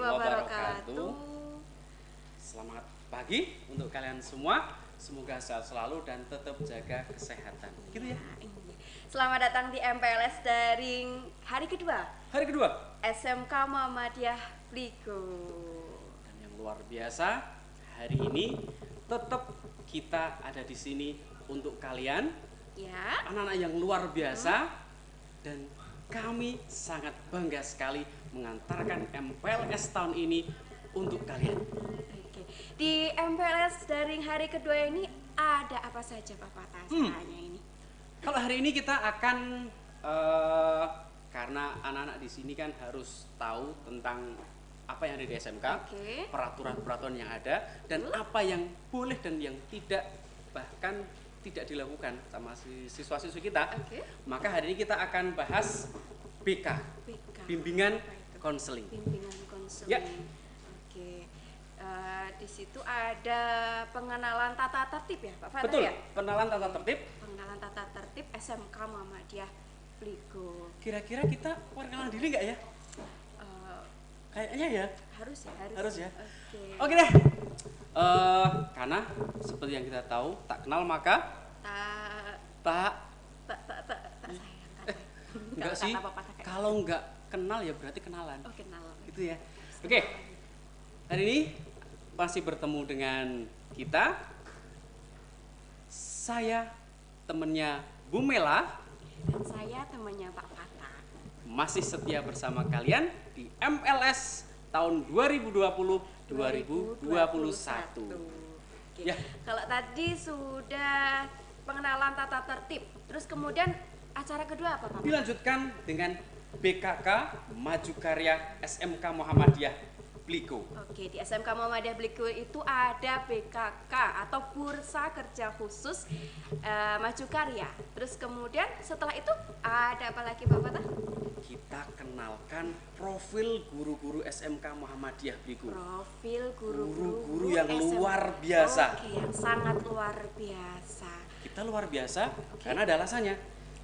wabarakatuh. Selamat pagi untuk kalian semua. Semoga sehat selalu dan tetap jaga kesehatan. Gitu ya. Selamat datang di MPLS Daring hari kedua. Hari kedua. SMK Muhammadiyah Pliko. Dan yang luar biasa, hari ini tetap kita ada di sini untuk kalian. Ya. Anak-anak yang luar biasa dan kami sangat bangga sekali mengantarkan MPLS tahun ini untuk kalian. Oke. Di MPLS Daring hari kedua ini ada apa saja Bapak acaranya ini? Kalau hari ini kita akan karena anak-anak di sini kan harus tahu tentang apa yang ada di SMK, peraturan-peraturan yang ada dan apa yang boleh dan yang tidak, bahkan tidak dilakukan sama siswa-siswi kita. Maka hari ini kita akan bahas BK. Bimbingan konseling. Bimbingan konseling. Ya. Oke. Di situ ada pengenalan tata tertib ya Pak Fatah? Betul, ya? pengenalan tata tertib. Pengenalan tata tertib SMK Muhammadiyah Pliko. Kira-kira kita perkenalan diri nggak ya? Kayaknya ya. Harus ya. Oke deh. Karena seperti yang kita tahu, tak kenal maka tak sayang. Enggak sih. Kalau nggak kenal ya berarti kenalan. Oh, kenalan. Gitu ya. Oke. Hari ini masih bertemu dengan kita. Saya temennya Bu Mela. Dan saya temannya Pak Fatah. Masih setia bersama kalian di MLS tahun 2020-2021. Ya. Kalau tadi sudah pengenalan tata tertib, terus kemudian acara kedua apa Pak? Dilanjutkan dengan BKK Maju Karya SMK Muhammadiyah Pliko. Oke, di SMK Muhammadiyah Pliko itu ada BKK atau Bursa Kerja Khusus Maju Karya. Terus kemudian setelah itu ada apa lagi Pak Fatah? Kita kenalkan profil guru-guru SMK Muhammadiyah Pliko. Profil guru-guru yang luar biasa. Oke, yang sangat luar biasa. Kita luar biasa karena ada alasannya.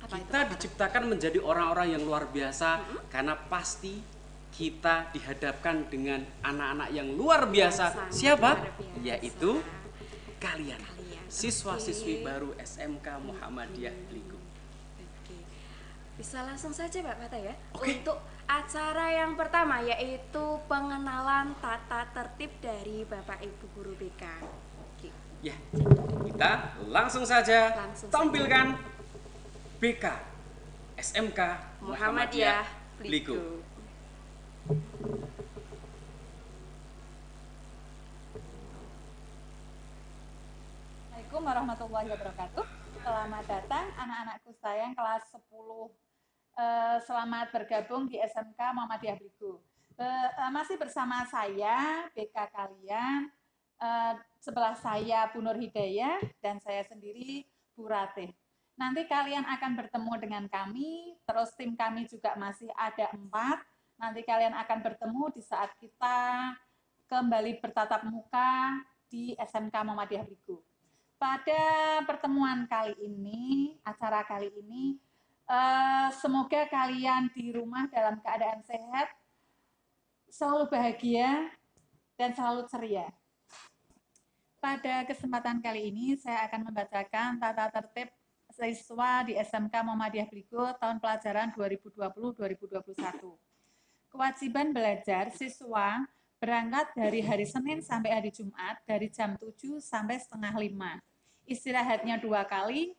Kita diciptakan menjadi orang-orang yang luar biasa karena pasti kita dihadapkan dengan anak-anak yang luar biasa. Siapa? Yaitu kalian. Siswa-siswi baru SMK Muhammadiyah Pliko. Bisa langsung saja Pak Fatah ya. Untuk acara yang pertama yaitu pengenalan tata tertib dari Bapak Ibu Guru BK. Ya, kita langsung saja tampilkan BK SMK Muhammadiyah Pliko. Assalamualaikum warahmatullahi wabarakatuh. Selamat datang anak-anakku sayang kelas 10. Selamat bergabung di SMK Muhammadiyah Pliko. Masih bersama saya BK kalian. Sebelah saya Bu Nur Hidayah dan saya sendiri Bu Ratih. Nanti kalian akan bertemu dengan kami, terus tim kami juga masih ada 4. Nanti kalian akan bertemu di saat kita kembali bertatap muka di SMK Muhammadiyah Pliko. Pada pertemuan kali ini, acara kali ini, semoga kalian di rumah dalam keadaan sehat, selalu bahagia, dan selalu ceria. Pada kesempatan kali ini, saya akan membacakan tata tertib siswa di SMK Muhammadiyah Pliko tahun pelajaran 2020-2021. Kewajiban belajar siswa berangkat dari hari Senin sampai hari Jumat dari jam 7 sampai setengah 5. Istirahatnya 2 kali.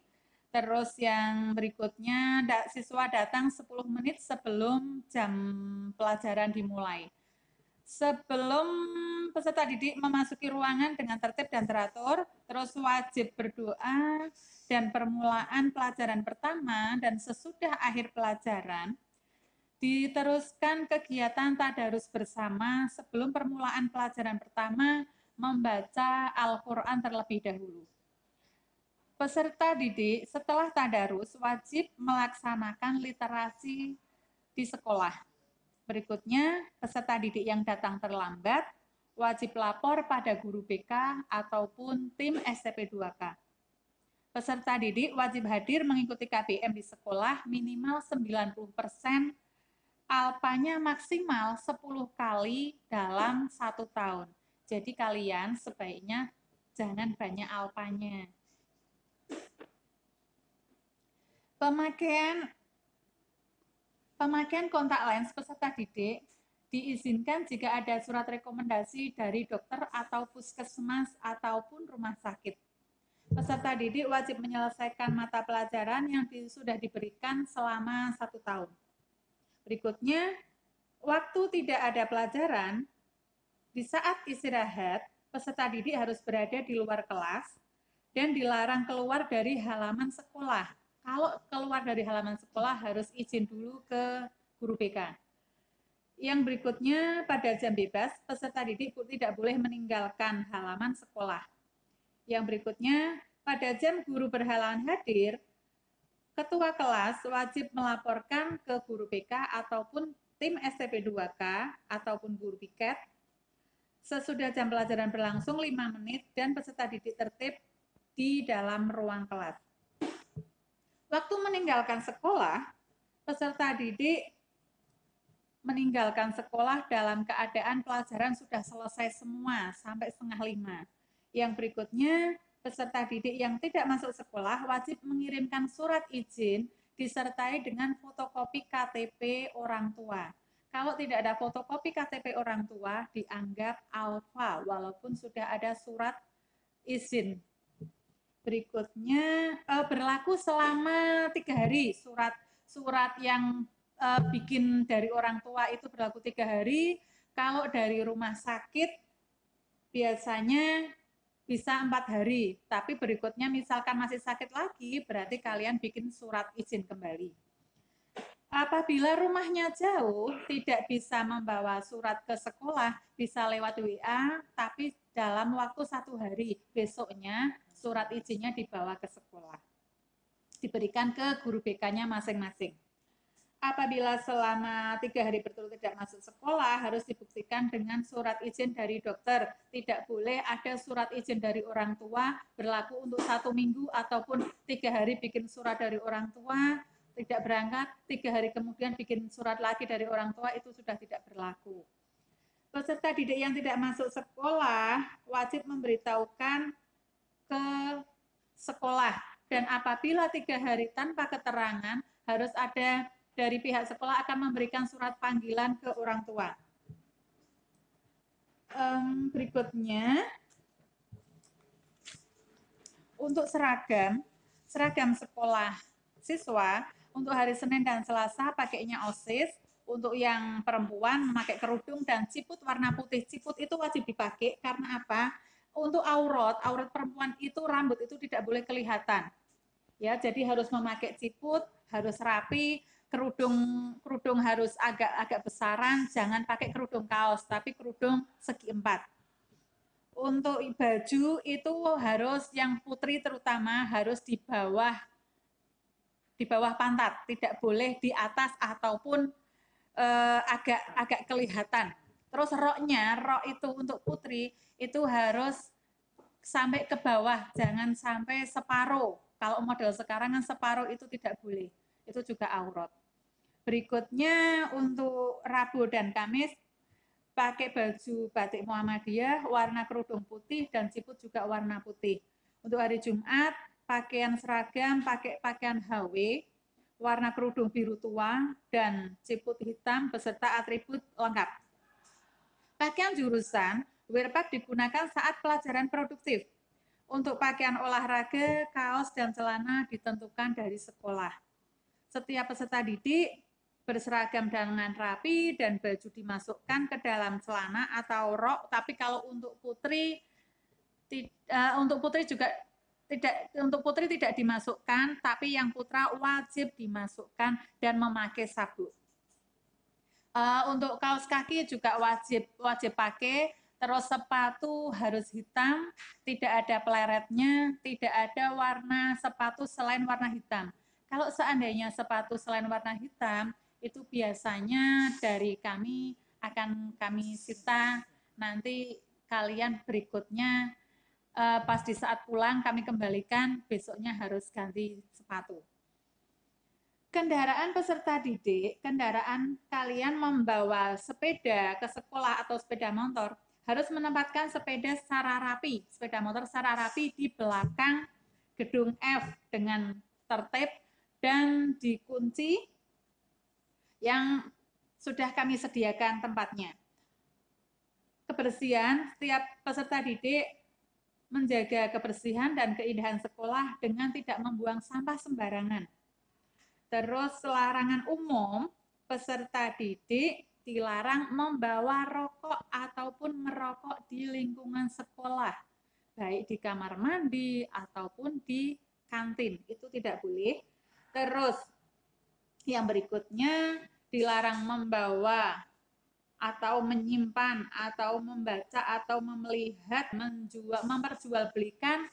Terus yang berikutnya siswa datang 10 menit sebelum jam pelajaran dimulai. Sebelum peserta didik memasuki ruangan dengan tertib dan teratur, terus wajib berdoa dan permulaan pelajaran pertama dan sesudah akhir pelajaran, diteruskan kegiatan tadarus bersama sebelum permulaan pelajaran pertama membaca Al-Quran terlebih dahulu. Peserta didik setelah tadarus wajib melaksanakan literasi di sekolah. Berikutnya, peserta didik yang datang terlambat wajib lapor pada guru BK ataupun tim STP 2K. Peserta didik wajib hadir mengikuti KBM di sekolah minimal 90% alpanya maksimal 10 kali dalam 1 tahun. Jadi kalian sebaiknya jangan banyak alpanya. Pemakaian kontak lens peserta didik diizinkan jika ada surat rekomendasi dari dokter atau puskesmas ataupun rumah sakit. Peserta didik wajib menyelesaikan mata pelajaran yang sudah diberikan selama 1 tahun. Berikutnya, waktu tidak ada pelajaran, di saat istirahat, peserta didik harus berada di luar kelas dan dilarang keluar dari halaman sekolah. Kalau keluar dari halaman sekolah harus izin dulu ke guru BK. Yang berikutnya, pada jam bebas, peserta didik tidak boleh meninggalkan halaman sekolah. Yang berikutnya, pada jam guru berhalangan hadir, ketua kelas wajib melaporkan ke guru BK ataupun tim STP 2K ataupun guru piket sesudah jam pelajaran berlangsung 5 menit dan peserta didik tertib di dalam ruang kelas. Waktu meninggalkan sekolah, peserta didik meninggalkan sekolah dalam keadaan pelajaran sudah selesai semua sampai 4:30. Yang berikutnya, peserta didik yang tidak masuk sekolah wajib mengirimkan surat izin disertai dengan fotokopi KTP orang tua. Kalau tidak ada fotokopi KTP orang tua, dianggap alfa walaupun sudah ada surat izin. Berikutnya, berlaku selama 3 hari. Surat yang bikin dari orang tua itu berlaku 3 hari. Kalau dari rumah sakit biasanya bisa 4 hari. Tapi berikutnya misalkan masih sakit lagi, berarti kalian bikin surat izin kembali. Apabila rumahnya jauh, tidak bisa membawa surat ke sekolah, bisa lewat WA, tapi dalam waktu 1 hari. Besoknya surat izinnya dibawa ke sekolah. Diberikan ke guru BK-nya masing-masing. Apabila selama 3 hari berturut tidak masuk sekolah, harus dibuktikan dengan surat izin dari dokter. Tidak boleh ada surat izin dari orang tua berlaku untuk 1 minggu ataupun 3 hari bikin surat dari orang tua, tidak berangkat, 3 hari kemudian bikin surat lagi dari orang tua, itu sudah tidak berlaku. Peserta didik yang tidak masuk sekolah wajib memberitahukan ke sekolah. Dan apabila 3 hari tanpa keterangan, harus ada dari pihak sekolah akan memberikan surat panggilan ke orang tua. Berikutnya, untuk seragam sekolah siswa, untuk hari Senin dan Selasa pakainya OSIS, untuk yang perempuan memakai kerudung dan ciput warna putih. Ciput itu wajib dipakai karena apa? Untuk aurat perempuan itu rambut itu tidak boleh kelihatan. Ya, jadi harus memakai ciput, harus rapi, kerudung harus agak besaran, jangan pakai kerudung kaos, tapi kerudung segi 4. Untuk baju itu harus yang putri terutama harus di bawah pantat, tidak boleh di atas ataupun agak kelihatan. Terus rok itu untuk putri itu harus sampai ke bawah, jangan sampai separuh. Kalau model sekarang kan separuh itu tidak boleh, itu juga aurat. Berikutnya untuk Rabu dan Kamis pakai baju batik Muhammadiyah warna kerudung putih dan ciput juga warna putih. Untuk hari Jumat pakaian seragam pakai pakaian HW warna kerudung biru tua dan ciput hitam beserta atribut lengkap. Pakaian jurusan wearpack digunakan saat pelajaran produktif. Untuk pakaian olahraga, kaos dan celana ditentukan dari sekolah. Setiap peserta didik berseragam dengan rapi dan baju dimasukkan ke dalam celana atau rok. Tapi kalau untuk putri tidak dimasukkan, tapi yang putra wajib dimasukkan dan memakai sabuk. Untuk kaos kaki juga wajib pakai. Terus sepatu harus hitam, tidak ada peleretnya, tidak ada warna sepatu selain warna hitam. Kalau seandainya sepatu selain warna hitam, itu biasanya dari kami akan kami sita, nanti kalian berikutnya pas di saat pulang kami kembalikan, besoknya harus ganti sepatu. kendaraan peserta didik, kendaraan kalian membawa sepeda ke sekolah atau sepeda motor, harus menempatkan sepeda secara rapi, sepeda motor secara rapi di belakang gedung F dengan tertib dan dikunci yang sudah kami sediakan tempatnya. Kebersihan, setiap peserta didik menjaga kebersihan dan keindahan sekolah dengan tidak membuang sampah sembarangan. Terus larangan umum, peserta didik dilarang membawa rokok ataupun merokok di lingkungan sekolah, baik di kamar mandi ataupun di kantin, itu tidak boleh. Terus yang berikutnya, dilarang membawa atau menyimpan atau membaca atau melihat, memperjualbelikan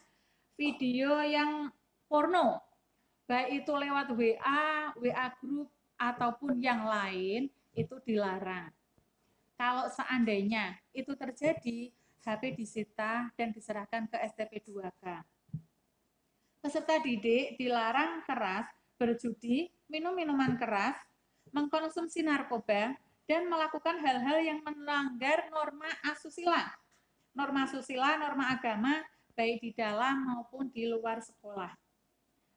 video yang porno, baik itu lewat WA group ataupun yang lain, itu dilarang. Kalau seandainya itu terjadi, HP disita dan diserahkan ke STP 2K. Peserta didik dilarang keras berjudi, minum minuman keras, mengkonsumsi narkoba, dan melakukan hal-hal yang melanggar norma asusila. Norma asusila, norma agama, baik di dalam maupun di luar sekolah.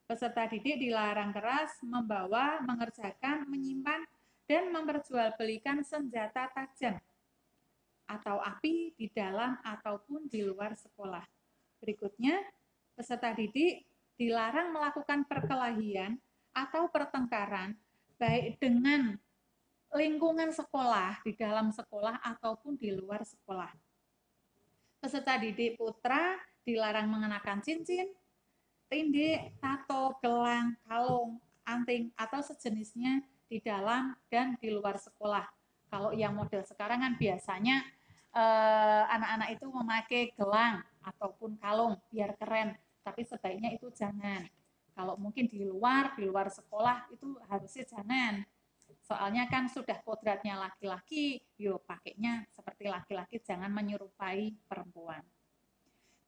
Peserta didik dilarang keras membawa, mengerjakan, menyimpan, dan memperjualbelikan senjata tajam atau api di dalam ataupun di luar sekolah. Berikutnya, peserta didik dilarang melakukan perkelahian atau pertengkaran baik dengan lingkungan sekolah, di dalam sekolah ataupun di luar sekolah. Peserta didik putra dilarang mengenakan cincin, tindik, tato, gelang, kalung, anting, atau sejenisnya di dalam dan di luar sekolah. Kalau yang model sekarang kan biasanya anak-anak itu memakai gelang ataupun kalung biar keren, tapi sebaiknya itu jangan. Kalau mungkin di luar sekolah itu harusnya jangan. Soalnya kan sudah kodratnya laki-laki, yo pakainya seperti laki-laki, jangan menyerupai perempuan.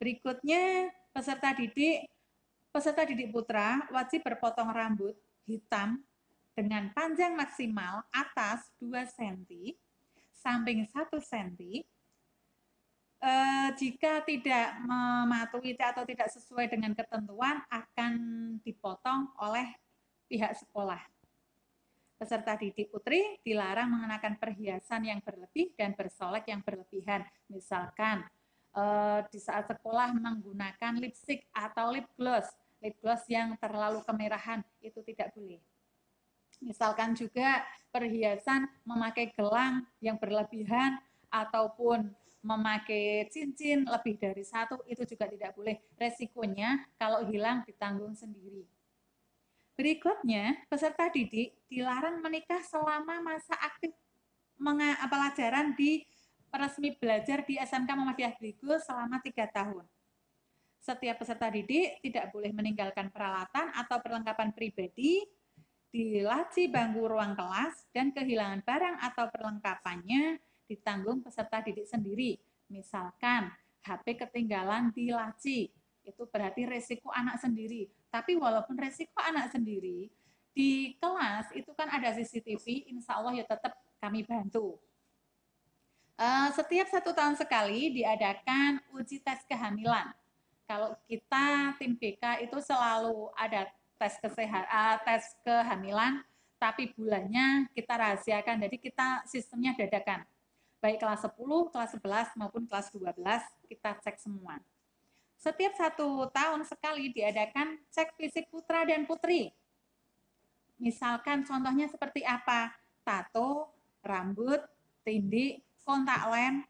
Berikutnya, peserta didik putra wajib berpotong rambut hitam dengan panjang maksimal atas 2 cm, samping 1 cm. Jika tidak mematuhi atau tidak sesuai dengan ketentuan, akan dipotong oleh pihak sekolah. Peserta didik putri dilarang mengenakan perhiasan yang berlebih dan bersolek yang berlebihan. Misalkan di saat sekolah menggunakan lipstick atau lip gloss yang terlalu kemerahan, itu tidak boleh. Misalkan juga perhiasan memakai gelang yang berlebihan ataupun memakai cincin lebih dari 1, itu juga tidak boleh. Resikonya kalau hilang ditanggung sendiri. Berikutnya, peserta didik dilarang menikah selama masa aktif pelajaran di resmi belajar di SMK Muhammadiyah Bligo selama 3 tahun. Setiap peserta didik tidak boleh meninggalkan peralatan atau perlengkapan pribadi di laci bangku ruang kelas, dan kehilangan barang atau perlengkapannya ditanggung peserta didik sendiri. Misalkan HP ketinggalan di laci, itu berarti resiko anak sendiri. Tapi walaupun resiko anak sendiri, di kelas itu kan ada CCTV, insya Allah ya tetap kami bantu. Setiap 1 tahun sekali diadakan uji tes kehamilan. Kalau kita tim BK itu selalu ada tes kehamilan, tapi bulannya kita rahasiakan, jadi kita sistemnya dadakan. Baik kelas 10, kelas 11 maupun kelas 12 kita cek semua. Setiap 1 tahun sekali diadakan cek fisik putra dan putri. Misalkan contohnya seperti apa? Tato, rambut, tindik, kontak lens,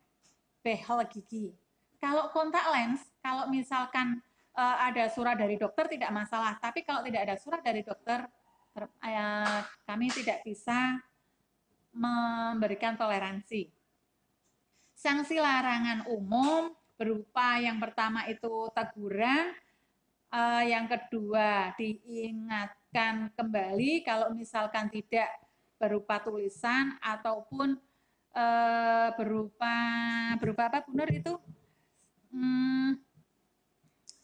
behel gigi. Kalau kontak lens, kalau misalkan ada surat dari dokter tidak masalah, tapi kalau tidak ada surat dari dokter, kami tidak bisa memberikan toleransi. Sanksi larangan umum berupa yang pertama itu teguran, yang kedua diingatkan kembali kalau misalkan tidak berupa tulisan ataupun berupa apa Bu Nur itu?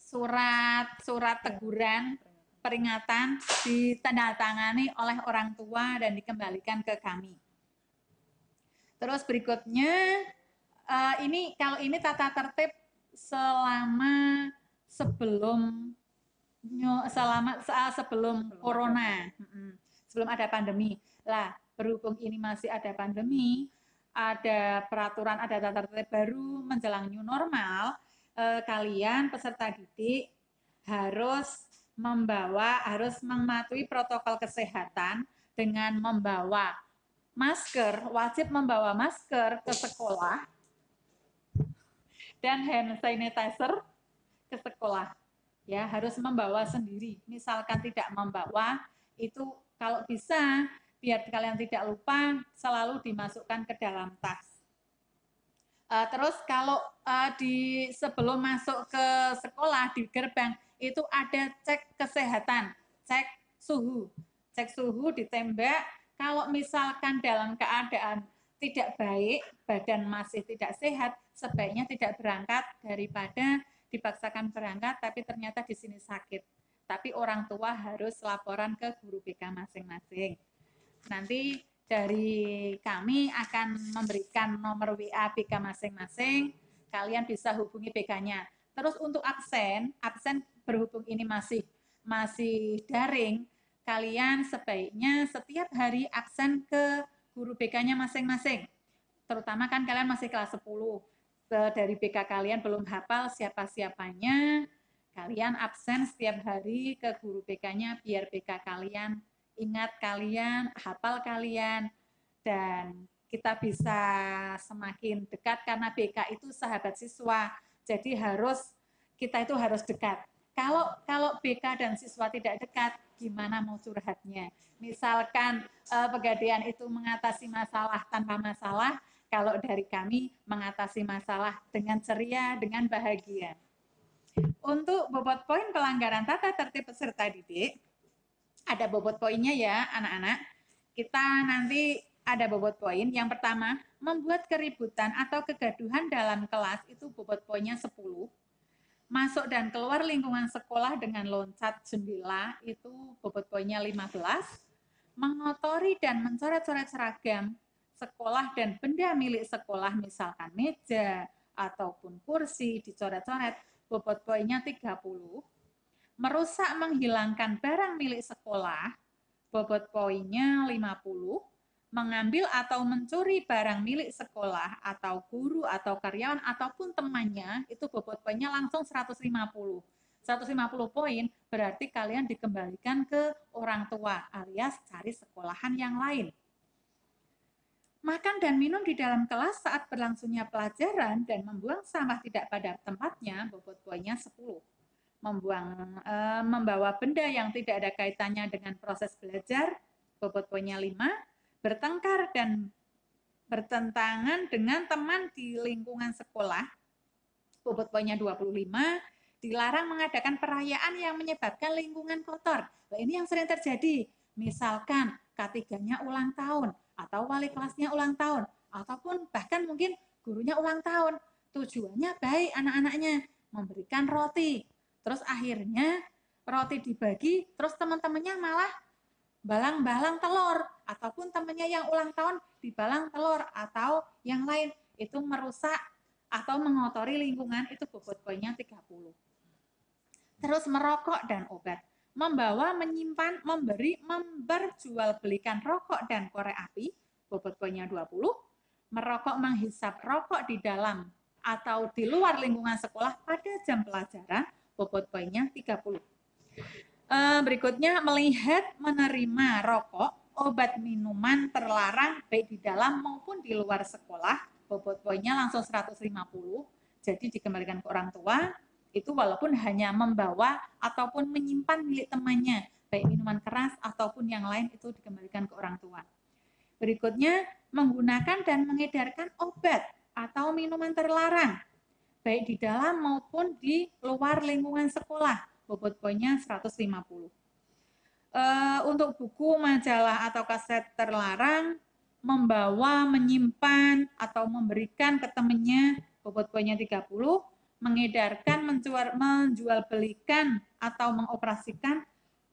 Surat teguran, peringatan ditandatangani oleh orang tua dan dikembalikan ke kami. Terus berikutnya kalau ini tata tertib selama sebelum corona, sebelum ada pandemi. Lah, berhubung ini masih ada pandemi, ada peraturan, ada tata tertib baru menjelang new normal, kalian peserta didik harus mematuhi protokol kesehatan dengan membawa masker, wajib membawa masker ke sekolah dan hand sanitizer ke sekolah. Ya, harus membawa sendiri. Misalkan tidak membawa, itu kalau bisa biar kalian tidak lupa selalu dimasukkan ke dalam tas. Terus kalau sebelum masuk ke sekolah di gerbang itu ada cek kesehatan, cek suhu ditembak. Kalau misalkan dalam keadaan tidak baik, badan masih tidak sehat, sebaiknya tidak berangkat daripada dipaksakan berangkat tapi ternyata di sini sakit. Tapi orang tua harus laporan ke guru BK masing-masing. Nanti dari kami akan memberikan nomor WA BK masing-masing, kalian bisa hubungi BK-nya. Terus untuk absen berhubung ini masih daring, kalian sebaiknya setiap hari absen ke guru BK-nya masing-masing. Terutama kan kalian masih kelas 10, dari BK kalian belum hafal siapa-siapanya, kalian absen setiap hari ke guru BK-nya biar BK kalian ingat kalian, hafal kalian, dan kita bisa semakin dekat karena BK itu sahabat siswa. Jadi kita itu harus dekat. Kalau BK dan siswa tidak dekat, gimana mau curhatnya? Misalkan Pegadaian itu mengatasi masalah tanpa masalah, kalau dari kami mengatasi masalah dengan ceria, dengan bahagia. Untuk bobot poin pelanggaran tata tertib peserta didik, ada bobot poinnya ya anak-anak. Kita nanti ada bobot poin. Yang pertama, membuat keributan atau kegaduhan dalam kelas itu bobot poinnya 10. Masuk dan keluar lingkungan sekolah dengan loncat jendela itu bobot poinnya 15. Mengotori dan mencoret-coret seragam sekolah dan benda milik sekolah misalkan meja ataupun kursi dicoret-coret bobot poinnya 30. Merusak menghilangkan barang milik sekolah, bobot poinnya 50. Mengambil atau mencuri barang milik sekolah atau guru atau karyawan ataupun temannya, itu bobot poinnya langsung 150. 150 poin berarti kalian dikembalikan ke orang tua alias cari sekolahan yang lain. Makan dan minum di dalam kelas saat berlangsungnya pelajaran dan membuang sampah tidak pada tempatnya, bobot poinnya 10. Membawa benda yang tidak ada kaitannya dengan proses belajar, bobot poinnya 5. Bertengkar dan bertentangan dengan teman di lingkungan sekolah, bobot poinnya 25. Dilarang mengadakan perayaan yang menyebabkan lingkungan kotor. Nah, ini yang sering terjadi. Misalkan K3-nya ulang tahun, atau wali kelasnya ulang tahun, ataupun bahkan mungkin gurunya ulang tahun. Tujuannya baik anak-anaknya, memberikan roti. Terus akhirnya roti dibagi, terus teman-temannya malah balang-balang telur, ataupun temannya yang ulang tahun dibalang telur, atau yang lain, itu merusak atau mengotori lingkungan, itu bobot poinnya 30. Terus merokok dan obat. Membawa, menyimpan, memberi, memperjualbelikan rokok dan korek api, bobot poinnya 20. Merokok, menghisap rokok di dalam atau di luar lingkungan sekolah pada jam pelajaran, bobot poinnya 30. Berikutnya, melihat, menerima rokok, obat, minuman terlarang baik di dalam maupun di luar sekolah, bobot poinnya langsung 150. Jadi dikembalikan ke orang tua, itu walaupun hanya membawa ataupun menyimpan milik temannya, baik minuman keras ataupun yang lain, itu dikembalikan ke orang tua. Berikutnya, menggunakan dan mengedarkan obat atau minuman terlarang, baik di dalam maupun di luar lingkungan sekolah, bobot poinnya 150. Untuk buku, majalah, atau kaset terlarang, membawa, menyimpan, atau memberikan ke temannya, bobot poinnya 30. Mengedarkan, menjual belikan, atau mengoperasikan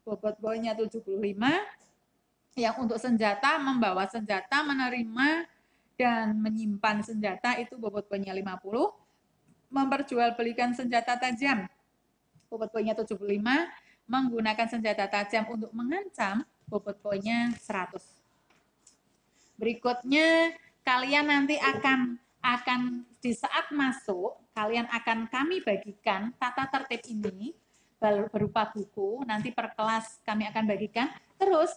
bobot poinnya 75. Yang untuk senjata, membawa senjata, menerima dan menyimpan senjata itu bobot poinnya 50. Memperjualbelikan senjata tajam, bobot poinnya 75. Menggunakan senjata tajam untuk mengancam, bobot poinnya 100. Berikutnya, kalian nanti akan di saat masuk, kalian akan kami bagikan tata tertib ini berupa buku, nanti per kelas kami akan bagikan. Terus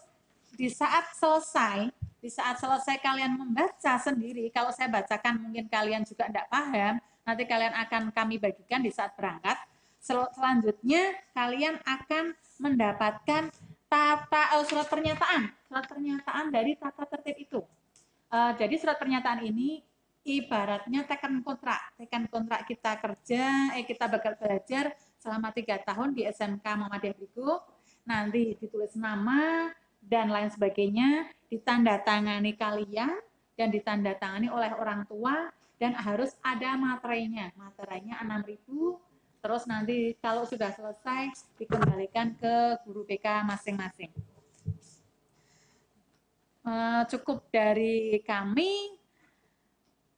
di saat selesai kalian membaca sendiri, kalau saya bacakan mungkin kalian juga tidak paham, nanti kalian akan kami bagikan di saat berangkat. Selanjutnya kalian akan mendapatkan surat pernyataan dari tata tertib itu. Jadi surat pernyataan ini ibaratnya tekan kontrak kita kerja, kita bakal belajar selama 3 tahun di SMK Muhammadiyah Bligo. Nanti ditulis nama dan lain sebagainya, ditandatangani kalian dan ditandatangani oleh orang tua, dan harus ada materainya 6.000. Terus nanti kalau sudah selesai dikembalikan ke guru BK masing-masing. Cukup dari kami.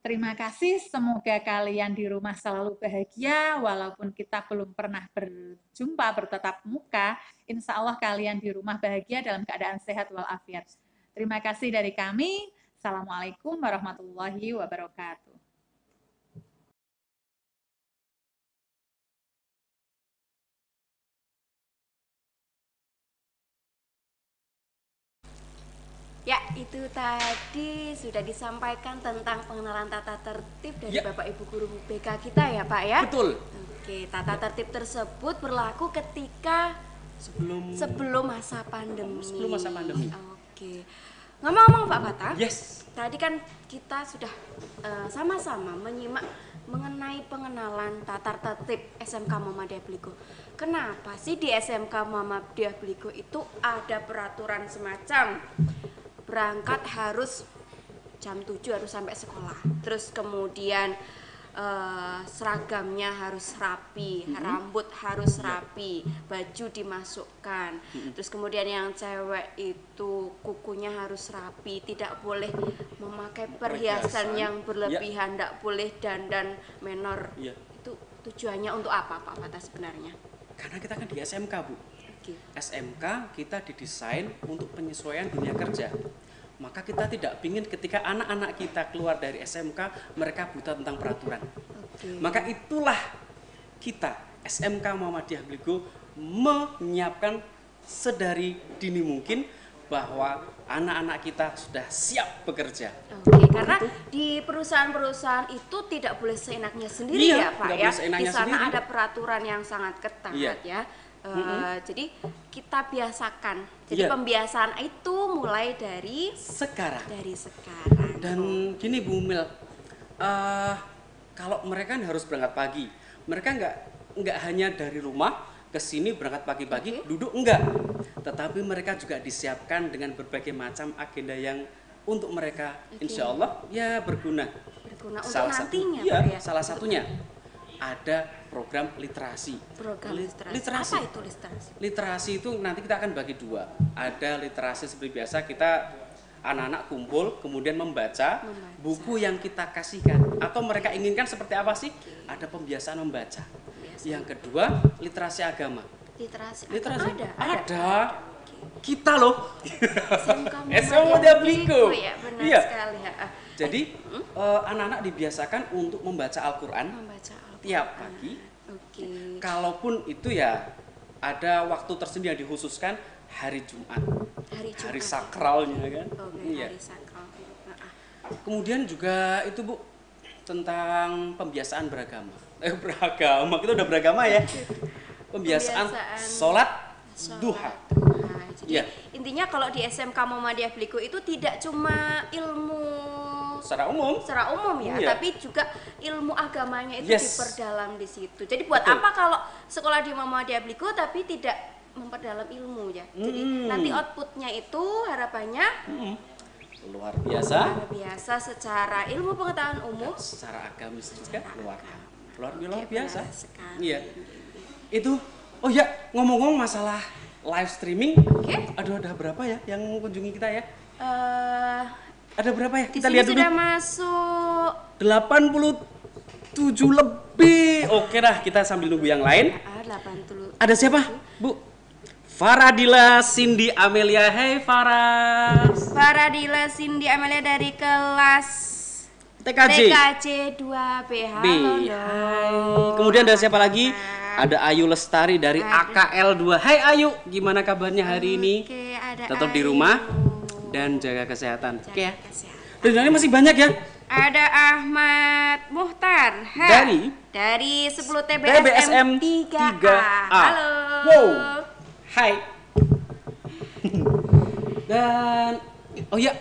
Terima kasih, semoga kalian di rumah selalu bahagia, walaupun kita belum pernah berjumpa bertatap muka, insya Allah kalian di rumah bahagia dalam keadaan sehat walafiat. Terima kasih dari kami. Assalamualaikum warahmatullahi wabarakatuh. Ya, itu tadi sudah disampaikan tentang pengenalan tata tertib dari Bapak Ibu guru BK kita ya Pak ya. Betul. Oke, tata tertib tersebut berlaku ketika sebelum masa pandemi. Oke. Ngomong-ngomong Pak Bata. Yes. Tadi kan kita sudah sama-sama menyimak mengenai pengenalan tata tertib SMK Muhammadiyah Bligo. Kenapa sih di SMK Muhammadiyah Bligo itu ada peraturan semacam berangkat harus jam 7 harus sampai sekolah. Terus kemudian seragamnya harus rapi, rambut harus rapi, baju dimasukkan. Terus kemudian yang cewek itu kukunya harus rapi, tidak boleh memakai perhiasan yang berlebihan, tidak boleh dandan menor. Itu tujuannya untuk apa Pak Bata sebenarnya? Karena kita kan di SMK Bu. SMK kita didesain untuk penyesuaian dunia kerja. Maka kita tidak ingin ketika anak-anak kita keluar dari SMK mereka buta tentang peraturan. Maka itulah kita SMK Muhammadiyah Bligo menyiapkan sedari dini mungkin bahwa anak-anak kita sudah siap bekerja. Karena di perusahaan-perusahaan itu tidak boleh seenaknya sendiri ya Pak ya. Di sana ada peraturan yang sangat ketat ya. Jadi kita biasakan. Jadi pembiasaan itu mulai dari sekarang. Dan gini Bu Mil, kalau mereka harus berangkat pagi, mereka nggak hanya dari rumah ke sini berangkat pagi-pagi duduk enggak, tetapi mereka juga disiapkan dengan berbagai macam agenda yang untuk mereka insya Allah ya berguna untuk nantinya. Salah satunya ada program literasi. Apa itu literasi? Literasi itu nanti kita akan bagi dua. Ada literasi seperti biasa, kita anak-anak kumpul kemudian membaca buku yang kita kasihkan atau mereka inginkan seperti apa sih? Ada pembiasaan membaca. Yang kedua, literasi agama. Literasi ada. Kita loh. SMK Muhammadiyah Bligo. Ya, benar sekali. Jadi anak-anak dibiasakan untuk membaca Al-Qur'an tiap pagi. Kalaupun itu ya ada waktu tersendiri yang dikhususkan hari Jumat. Hari sakralnya kan. Hari sakral. Kemudian juga itu Bu tentang pembiasaan beragama. Kita udah beragama ya. Pembiasaan sholat duha. Jadi intinya kalau di SMK Muhammadiyah Bligo itu tidak cuma ilmu secara umum ya, tapi juga ilmu agamanya itu diperdalam di situ. Jadi buat apa kalau sekolah di Muhammadiyah Bligo tapi tidak memperdalam ilmu ya? Jadi nanti outputnya itu harapannya luar biasa secara ilmu pengetahuan umum, secara agamis juga luar biasa. Iya. Itu ngomong-ngomong masalah live streaming. Oke. Aduh, ada berapa ya yang mengunjungi kita ya? Eh, Ada berapa ya? di Kita sini lihat dulu. sudah masuk 87 lebih. Oke dah, kita sambil nunggu yang lain. 80. Ada siapa, Bu? Faradila Cindy Amelia. Hey Farah. Faradila Cindy Amelia dari kelas TKJ. TKJ 2B. Halo dong. Hai. Kemudian ada siapa lagi? Ada Ayu Lestari dari AKL 2. Hai Ayu, gimana kabarnya hari ini? Oke, ada Tetap di Ayu. rumah dan jaga kesehatan. Oke ya. Kesehatan. Dan ini masih banyak ya. Ada Ahmad Muhtar. Dari 10 TBSM 3A. 3A. Halo. Wow. Hai. Dan oh ya,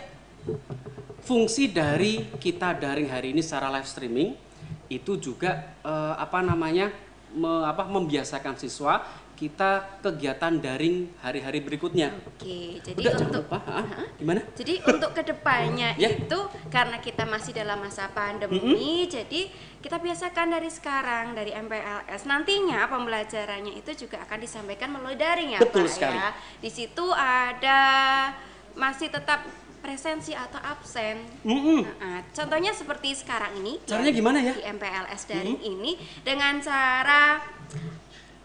fungsi dari kita daring hari ini secara live streaming itu juga membiasakan siswa kita kegiatan daring hari-hari berikutnya. Oke, jadi Udah, jangan untuk lupa. Gimana? Jadi untuk kedepannya Ya. itu karena kita masih dalam masa pandemi, jadi kita biasakan dari sekarang dari MPLS. Nantinya pembelajarannya itu juga akan disampaikan melalui daring ya, Betul Pak sekali. ya. Di situ ada masih tetap presensi atau absen. Nah, contohnya seperti sekarang ini. Caranya gimana ya? Di MPLS daring ini dengan cara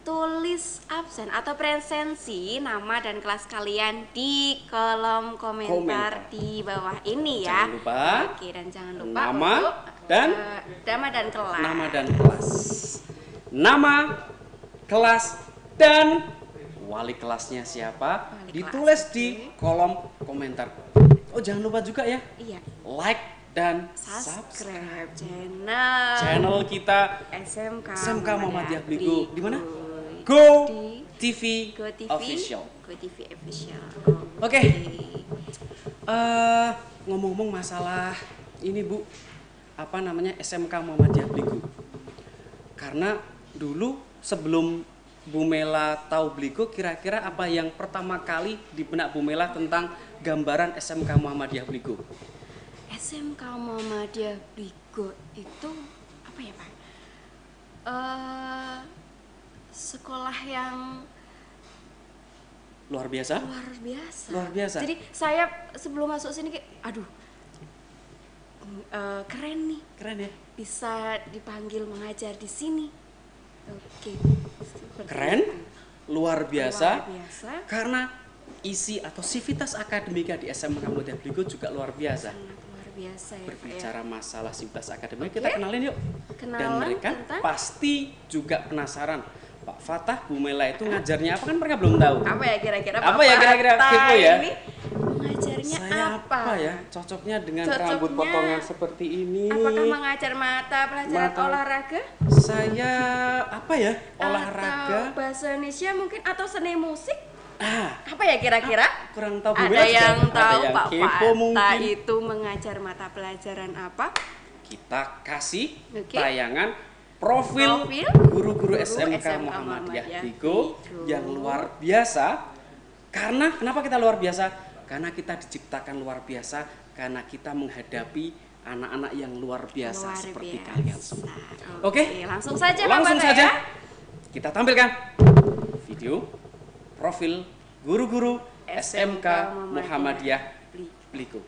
tulis absen atau presensi nama dan kelas kalian di kolom komentar di bawah ini ya. Jangan lupa. Oke, dan jangan lupa Nama untuk, dan nama dan kelas. Nama dan kelas. Nama, kelas, dan wali kelasnya siapa? Wali Ditulis kelas. di kolom komentar. Oh, jangan lupa juga ya. Iya. Like dan Subscribe channel kita SMK Muhammadiyah Bligo. Di mana? Di Go TV Go TV Official. Go TV Official. Oke. Ngomong-ngomong masalah ini Bu, SMK Muhammadiyah Bligo. Karena dulu sebelum Bu Mela tahu Bligo, kira-kira apa yang pertama kali di benak Bu Mela tentang gambaran SMK Muhammadiyah Bligo? SMK Muhammadiyah Bligo itu apa ya Pak? Sekolah yang Luar biasa? Luar biasa. Jadi saya sebelum masuk sini kayak, aduh, keren nih, Keren ya? bisa dipanggil mengajar di sini. Oke. Seperti Keren, itu. luar biasa. Luar biasa. Karena isi atau sivitas akademika di SMK Muhammadiyah Bligo juga luar biasa. Sangat luar biasa ya Pak ya. Berbicara masalah sivitas akademika, Oke. kita kenalin yuk. Dan Kenalan mereka tentang pasti juga penasaran. Pak Fatah, Bu Mela itu ngajarnya apa, kan mereka belum tahu. apa ya kira-kira Apa Pak ya kira-kira? Fatah Kepo ya? ini mengajarnya Saya apa? ya? Cocoknya dengan Cocoknya rambut potongan seperti ini. Apakah mengajar mata pelajaran Mata- olahraga? Saya apa ya? Olahraga. Atau bahasa Indonesia mungkin atau seni musik? Apa? Apa ya kira-kira? Kurang tahu Bu Ada Mela juga. yang tahu Ada yang Pak kepo Fatah mungkin. itu mengajar mata pelajaran apa? Kita kasih Oke. tayangan profil Profil guru-guru guru SMK SMK Muhammadiyah Muhammadiyah Bligo Bligo. yang luar biasa. Karena kenapa kita luar biasa? Karena kita diciptakan luar biasa karena kita menghadapi anak-anak yang luar biasa Luar seperti biasa. kalian semua. Oke, Oke? langsung saja Pak Langsung Fatah saja ya. kita tampilkan video profil guru-guru SMK Muhammadiyah Bligo.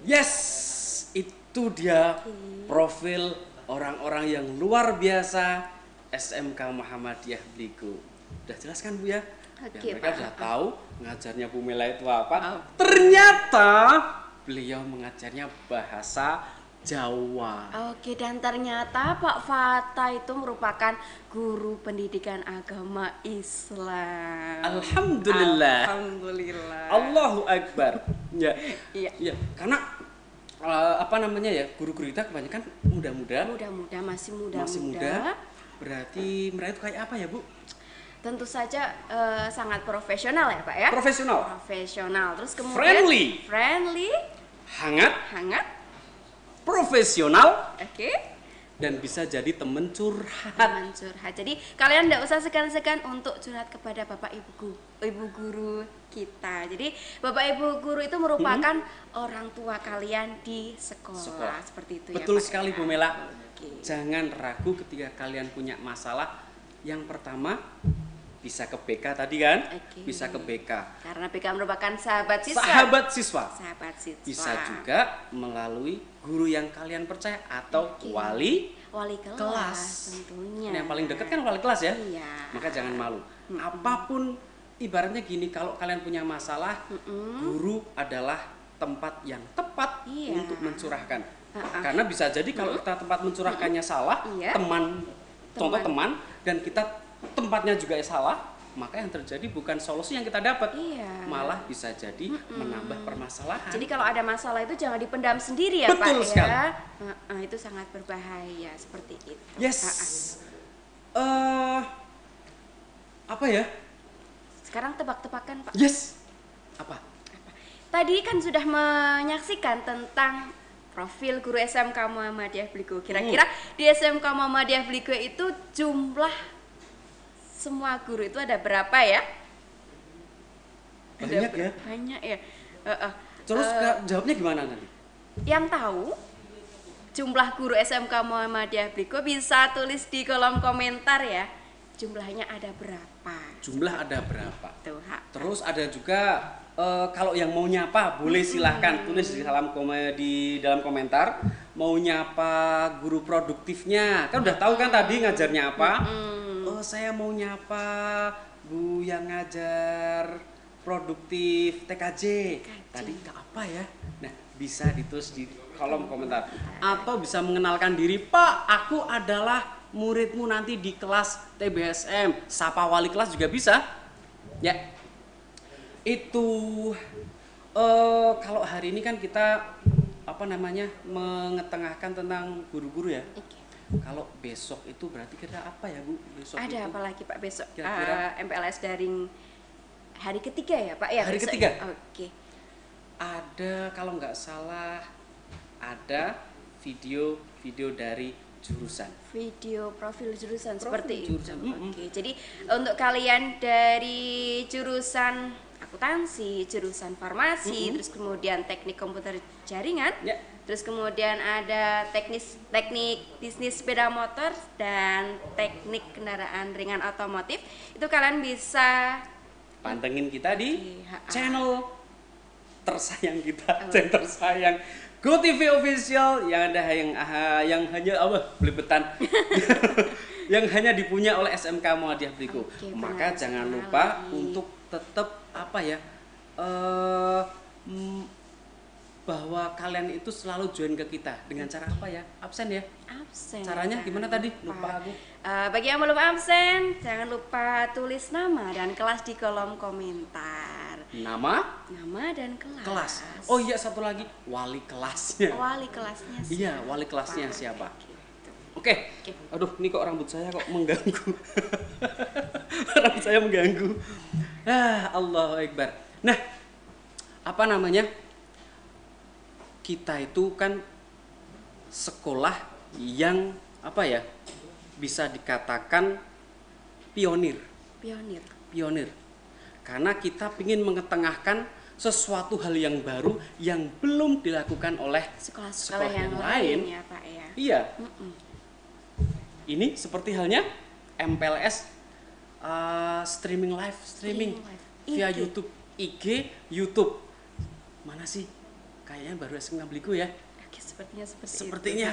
Yes, itu dia profil orang-orang yang luar biasa SMK Muhammadiyah Bligo. Udah jelas kan Bu ya? Oke, Mereka Pak. sudah tahu ngajarnya Bu Mela itu apa. Ternyata beliau mengajarnya bahasa Jawa. Oke, dan ternyata Pak Fata itu merupakan guru pendidikan agama Islam. Alhamdulillah. Alhamdulillah. Allahu Akbar. Ya, Iya. ya, karena apa namanya ya, guru-guru kita kebanyakan muda-muda. Muda-muda, masih muda. Masih muda. Berarti mereka itu kayak apa ya Bu? Tentu saja sangat profesional ya Pak ya. Profesional, Profesional. Terus kemudian friendly, hangat, profesional, oke. dan bisa jadi temen curhat. Teman curhat. Jadi kalian tidak usah segan-segan untuk curhat kepada Bapak Ibu guru kita. Jadi Bapak Ibu guru itu merupakan orang tua kalian di sekolah. Seperti itu ya Betul Pak, sekali ya. Bu Mela. Oke. Jangan ragu ketika kalian punya masalah. Yang pertama bisa ke BK tadi kan? Oke. Bisa ke BK. Karena BK merupakan sahabat siswa. Sahabat siswa. Sahabat siswa. Bisa juga melalui guru yang kalian percaya atau Oke. wali kelas tentunya. Ini yang paling dekat kan wali kelas ya. Iya. Maka jangan malu. Apapun ibaratnya gini, kalau kalian punya masalah, guru adalah tempat yang tepat Iya. untuk mencurahkan. Karena bisa jadi kalau kita tempat mencurahkannya salah, Iya. contoh teman, dan kita tempatnya juga salah, maka yang terjadi bukan solusi yang kita dapat, Iya. malah bisa jadi menambah permasalahan. Jadi kalau ada masalah itu jangan dipendam sendiri ya Betul Pak sekali. ya. Itu sangat berbahaya seperti itu. Yes. Apa ya? Sekarang tebak-tebakan Pak. Yes. Apa? Tadi kan sudah menyaksikan tentang profil guru SMK Muhammadiyah Bligo. Kira-kira di SMK Muhammadiyah Bligo itu jumlah semua guru itu ada berapa ya? Banyak ya. Banyak ya. Terus jawabnya gimana nanti? Yang tahu jumlah guru SMK Muhammadiyah Bligo bisa tulis di kolom komentar ya. Jumlahnya ada berapa? Jumlah ada berapa? Tuh, Terus ada juga kalau yang mau nyapa boleh silahkan tulis di dalam komentar. Mau nyapa guru produktifnya, kan udah tahu kan tadi ngajarnya apa? Oh, saya mau nyapa Bu yang ngajar produktif TKJ. Tadi apa ya? Nah, bisa ditulis di kolom komentar. Atau bisa mengenalkan diri, Pak, aku adalah muridmu nanti di kelas TBSM. Sapa wali kelas juga bisa. Ya. Itu kalau hari ini kan kita mengetengahkan tentang guru-guru ya. Kalau besok itu berarti kira apa ya Bu? Besok ada itu apa lagi Pak besok? kira-kira MPLS daring hari ketiga ya Pak ya? Hari besok ketiga? ya? Oke. ada, kalau nggak salah ada video dari jurusan. Video profil jurusan Profil seperti jurusan, itu. Oke. Jadi untuk kalian dari jurusan akuntansi, jurusan farmasi, terus kemudian teknik komputer jaringan, Ya. terus kemudian ada teknik bisnis sepeda motor dan teknik kendaraan ringan otomotif, itu kalian bisa Pantengin kita di Oke, channel tersayang kita, channel tersayang GoTV Official yang hanya belibetan yang hanya dipunya oleh SMK Muhammadiyah Bligo. Oke, Maka benar jangan sekali. lupa untuk tetap bahwa kalian itu selalu join ke kita dengan cara apa ya? Absen ya? absen. Caranya Jangan gimana tadi? Lupa aku. Bagi yang belum absen, jangan lupa tulis nama dan kelas di kolom komentar. Nama, Dan kelas. kelas. Oh iya, satu lagi, wali kelasnya. Wali kelasnya siapa? Iya, wali kelasnya siapa? Gitu. Oke. Aduh, ini kok rambut saya kok mengganggu. Rambut saya mengganggu. Allahu Akbar. Nah, kita itu kan sekolah yang bisa dikatakan pionir. Karena kita ingin mengetengahkan sesuatu hal yang baru yang belum dilakukan oleh Sekolah-sekolah yang lain ya Pak ya. Iya. Ini seperti halnya MPLS streaming live Streaming. via IG. YouTube, IG, YouTube. Mana sih kayaknya baru SMK Bligo ya. Oke, sepertinya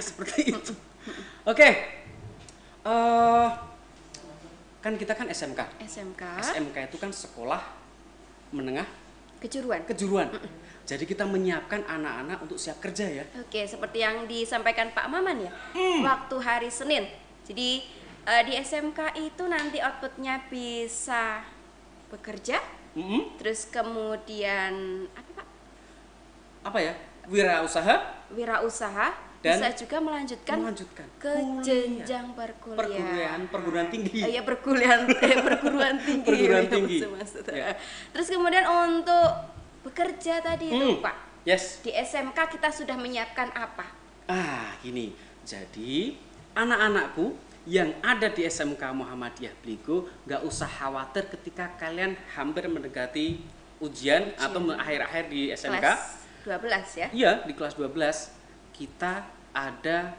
Seperti itu. Oke. Kan kita kan SMK. SMK itu kan sekolah menengah kejuruan. Jadi kita menyiapkan anak-anak untuk siap kerja ya. Oke, seperti yang disampaikan Pak Maman ya, waktu hari Senin. Jadi di SMK itu nanti outputnya bisa bekerja, terus kemudian apa Pak? Apa ya? Wirausaha dan bisa juga melanjutkan ke jenjang perguruan tinggi. Iya, perguruan tinggi. Perguruan tinggi. Ya. Terus kemudian untuk bekerja tadi itu Pak. Yes. Di SMK kita sudah menyiapkan apa? Gini. Jadi anak-anakku yang ada di SMK Muhammadiyah Bligo nggak usah khawatir ketika kalian hampir mendekati ujian atau akhir-akhir di SMK. Kelas 12 ya? Iya, di kelas 12 kita ada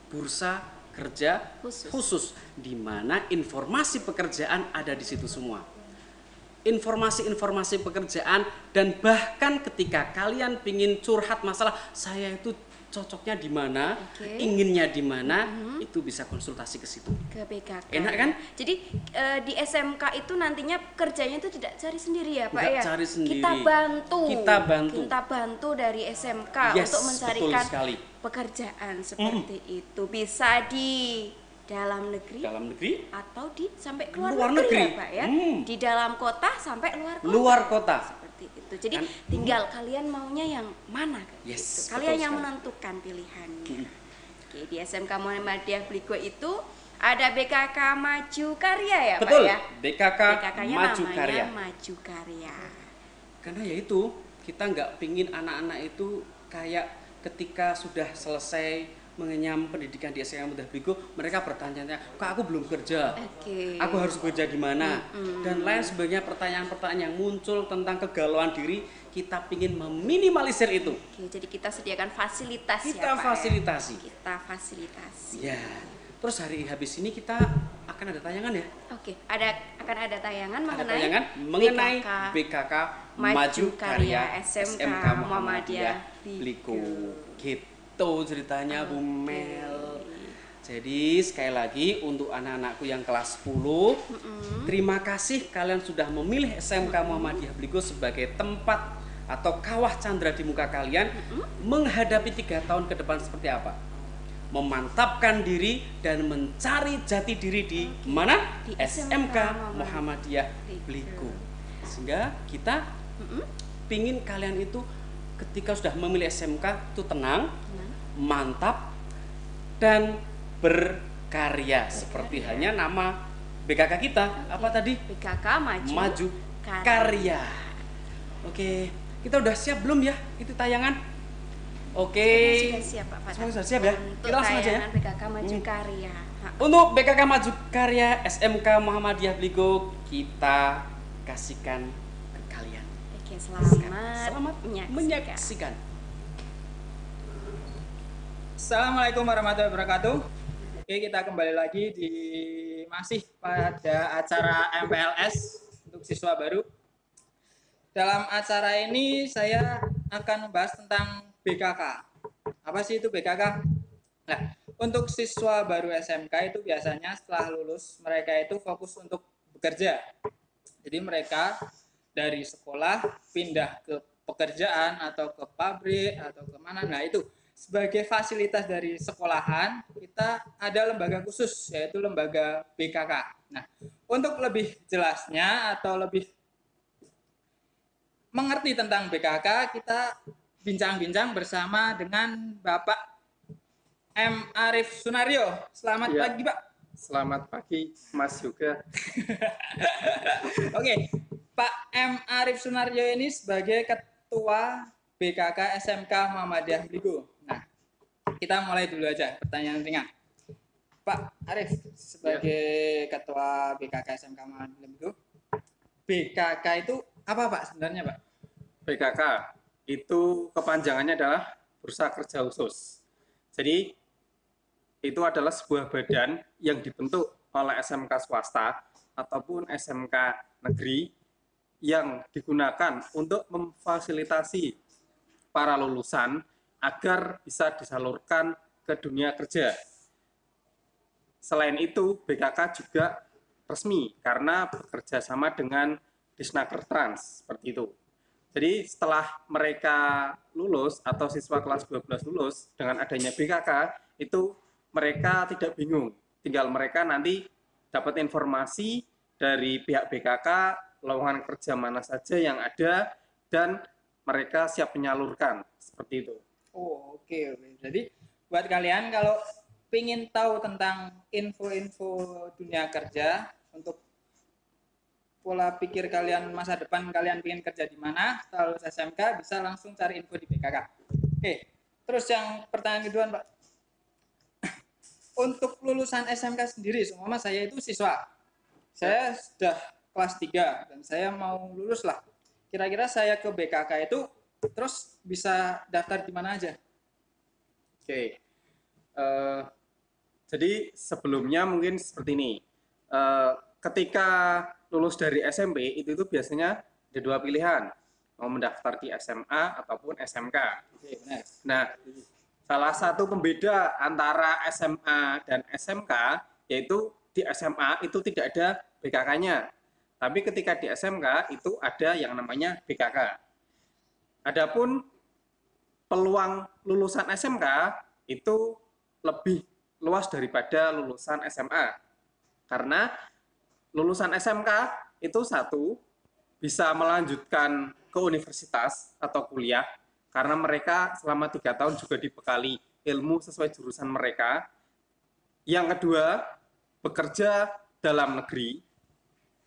bursa kerja khusus di mana informasi pekerjaan ada di situ semua. Informasi-informasi pekerjaan, dan bahkan ketika kalian pingin curhat masalah saya itu cocoknya di mana, inginnya di mana, itu bisa konsultasi ke situ. Ke BKK. Enak kan? Jadi di SMK itu nantinya kerjanya itu tidak cari sendiri ya Pak Nggak ya? cari sendiri. Kita bantu dari SMK untuk mencarikan pekerjaan seperti itu. Bisa di dalam negeri atau sampai luar negeri ya Pak ya. Di dalam kota sampai luar kota. Itu. Jadi tinggal kalian maunya yang mana gitu. Kalian yang menentukan pilihannya. Oke, di SMK Muhammadiyah Bligo itu ada BKK Maju Karya ya Pak ya? BKK-nya Maju Karya. Karena ya itu, kita nggak pingin anak-anak itu kayak ketika sudah selesai mengenyam pendidikan di SMK Muhammadiyah Bligo, mereka bertanya-tanya, kok aku belum kerja, aku harus kerja di mana, dan lain sebagainya, pertanyaan-pertanyaan yang muncul tentang kegalauan diri. Kita ingin meminimalisir itu. Jadi kita sediakan fasilitas kita fasilitasi. Ya. Terus hari habis ini kita akan ada tayangan ya? Akan ada tayangan mengenai BKK Maju Karya SMK Muhammadiyah Bligo. Gitu ceritanya Bu Mel. Jadi sekali lagi untuk anak-anakku yang kelas 10, terima kasih kalian sudah memilih SMK Muhammadiyah Bligo sebagai tempat atau kawah candra di muka kalian menghadapi 3 tahun ke depan seperti apa. Memantapkan diri dan mencari jati diri di mana? Di SMK Muhammadiyah Bligo. Sehingga kita pingin kalian itu ketika sudah memilih SMK itu tenang, mantap, dan berkarya. Seperti hanya nama BKK kita. Apa tadi? BKK Maju Karya. Oke, kita udah siap belum ya? Itu tayangan. Oke. Sudah siap Pak. Semua sudah siap ya? Kita langsung aja ya. BKK Maju Karya. Untuk BKK Maju Karya SMK Muhammadiyah Bligo kita kasihkan ke kalian. Oke, selamat menyaksikan. Assalamualaikum warahmatullahi wabarakatuh. Oke, kita kembali lagi masih pada acara MPLS untuk siswa baru. Dalam acara ini saya akan membahas tentang BKK. Apa sih itu BKK? Nah, untuk siswa baru SMK itu biasanya setelah lulus mereka itu fokus untuk bekerja. Jadi mereka dari sekolah pindah ke pekerjaan atau ke pabrik atau kemana. Nah itu sebagai fasilitas dari sekolahan kita ada lembaga khusus yaitu lembaga BKK. Nah untuk lebih jelasnya atau lebih mengerti tentang BKK kita bincang-bincang bersama dengan Bapak M. Arif Sunario. Selamat pagi Pak. Selamat pagi Mas Yoga. Oke, Pak M. Arif Sunario ini sebagai Ketua BKK SMK Muhammadiyah Bligo. Nah, kita mulai dulu aja pertanyaan ringan. Pak Arif sebagai Ketua BKK SMK Muhammadiyah Bligo, BKK itu apa Pak sebenarnya Pak? BKK itu kepanjangannya adalah Bursa Kerja Khusus. Jadi itu adalah sebuah badan yang dibentuk oleh SMK swasta ataupun SMK negeri yang digunakan untuk memfasilitasi para lulusan agar bisa disalurkan ke dunia kerja. Selain itu, BKK juga resmi karena bekerja sama dengan Disnaker Trans, seperti itu. Jadi setelah mereka lulus atau siswa kelas 12 lulus dengan adanya BKK, itu mereka tidak bingung. Tinggal mereka nanti dapat informasi dari pihak BKK, lowongan kerja mana saja yang ada, dan mereka siap menyalurkan, seperti itu. Oh, oke. Jadi buat kalian kalau ingin tahu tentang info-info dunia kerja, untuk pola pikir kalian masa depan, kalian ingin kerja di mana, setelah lulus SMK bisa langsung cari info di BKK. Oke, terus yang pertanyaan kedua, Pak. Untuk lulusan SMK sendiri, semua saya itu siswa. Saya sudah kelas 3 dan saya mau lulus lah. Kira-kira saya ke BKK itu terus bisa daftar di mana aja? Oke. Jadi sebelumnya mungkin seperti ini. Ketika lulus dari SMP itu biasanya ada dua pilihan, mau mendaftar di SMA ataupun SMK. Oke, benar. Nah, salah satu pembeda antara SMA dan SMK yaitu di SMA itu tidak ada BKK-nya, tapi ketika di SMK itu ada yang namanya BKK. Adapun peluang lulusan SMK itu lebih luas daripada lulusan SMA, karena lulusan SMK itu satu bisa melanjutkan ke universitas atau kuliah karena mereka selama 3 tahun juga dibekali ilmu sesuai jurusan mereka. Yang kedua, bekerja dalam negeri,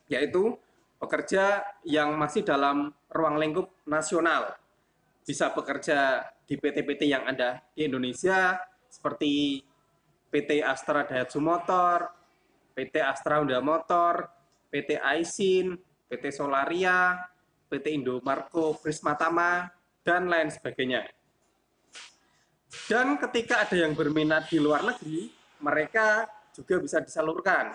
yaitu pekerja yang masih dalam ruang lingkup nasional. Bisa bekerja di PT-PT yang ada di Indonesia seperti PT Astra Daihatsu Motor, PT Astra Honda Motor, PT Aisin, PT Solaria, PT Indomarko Prismatama, dan lain sebagainya. Dan ketika ada yang berminat di luar negeri, mereka juga bisa disalurkan.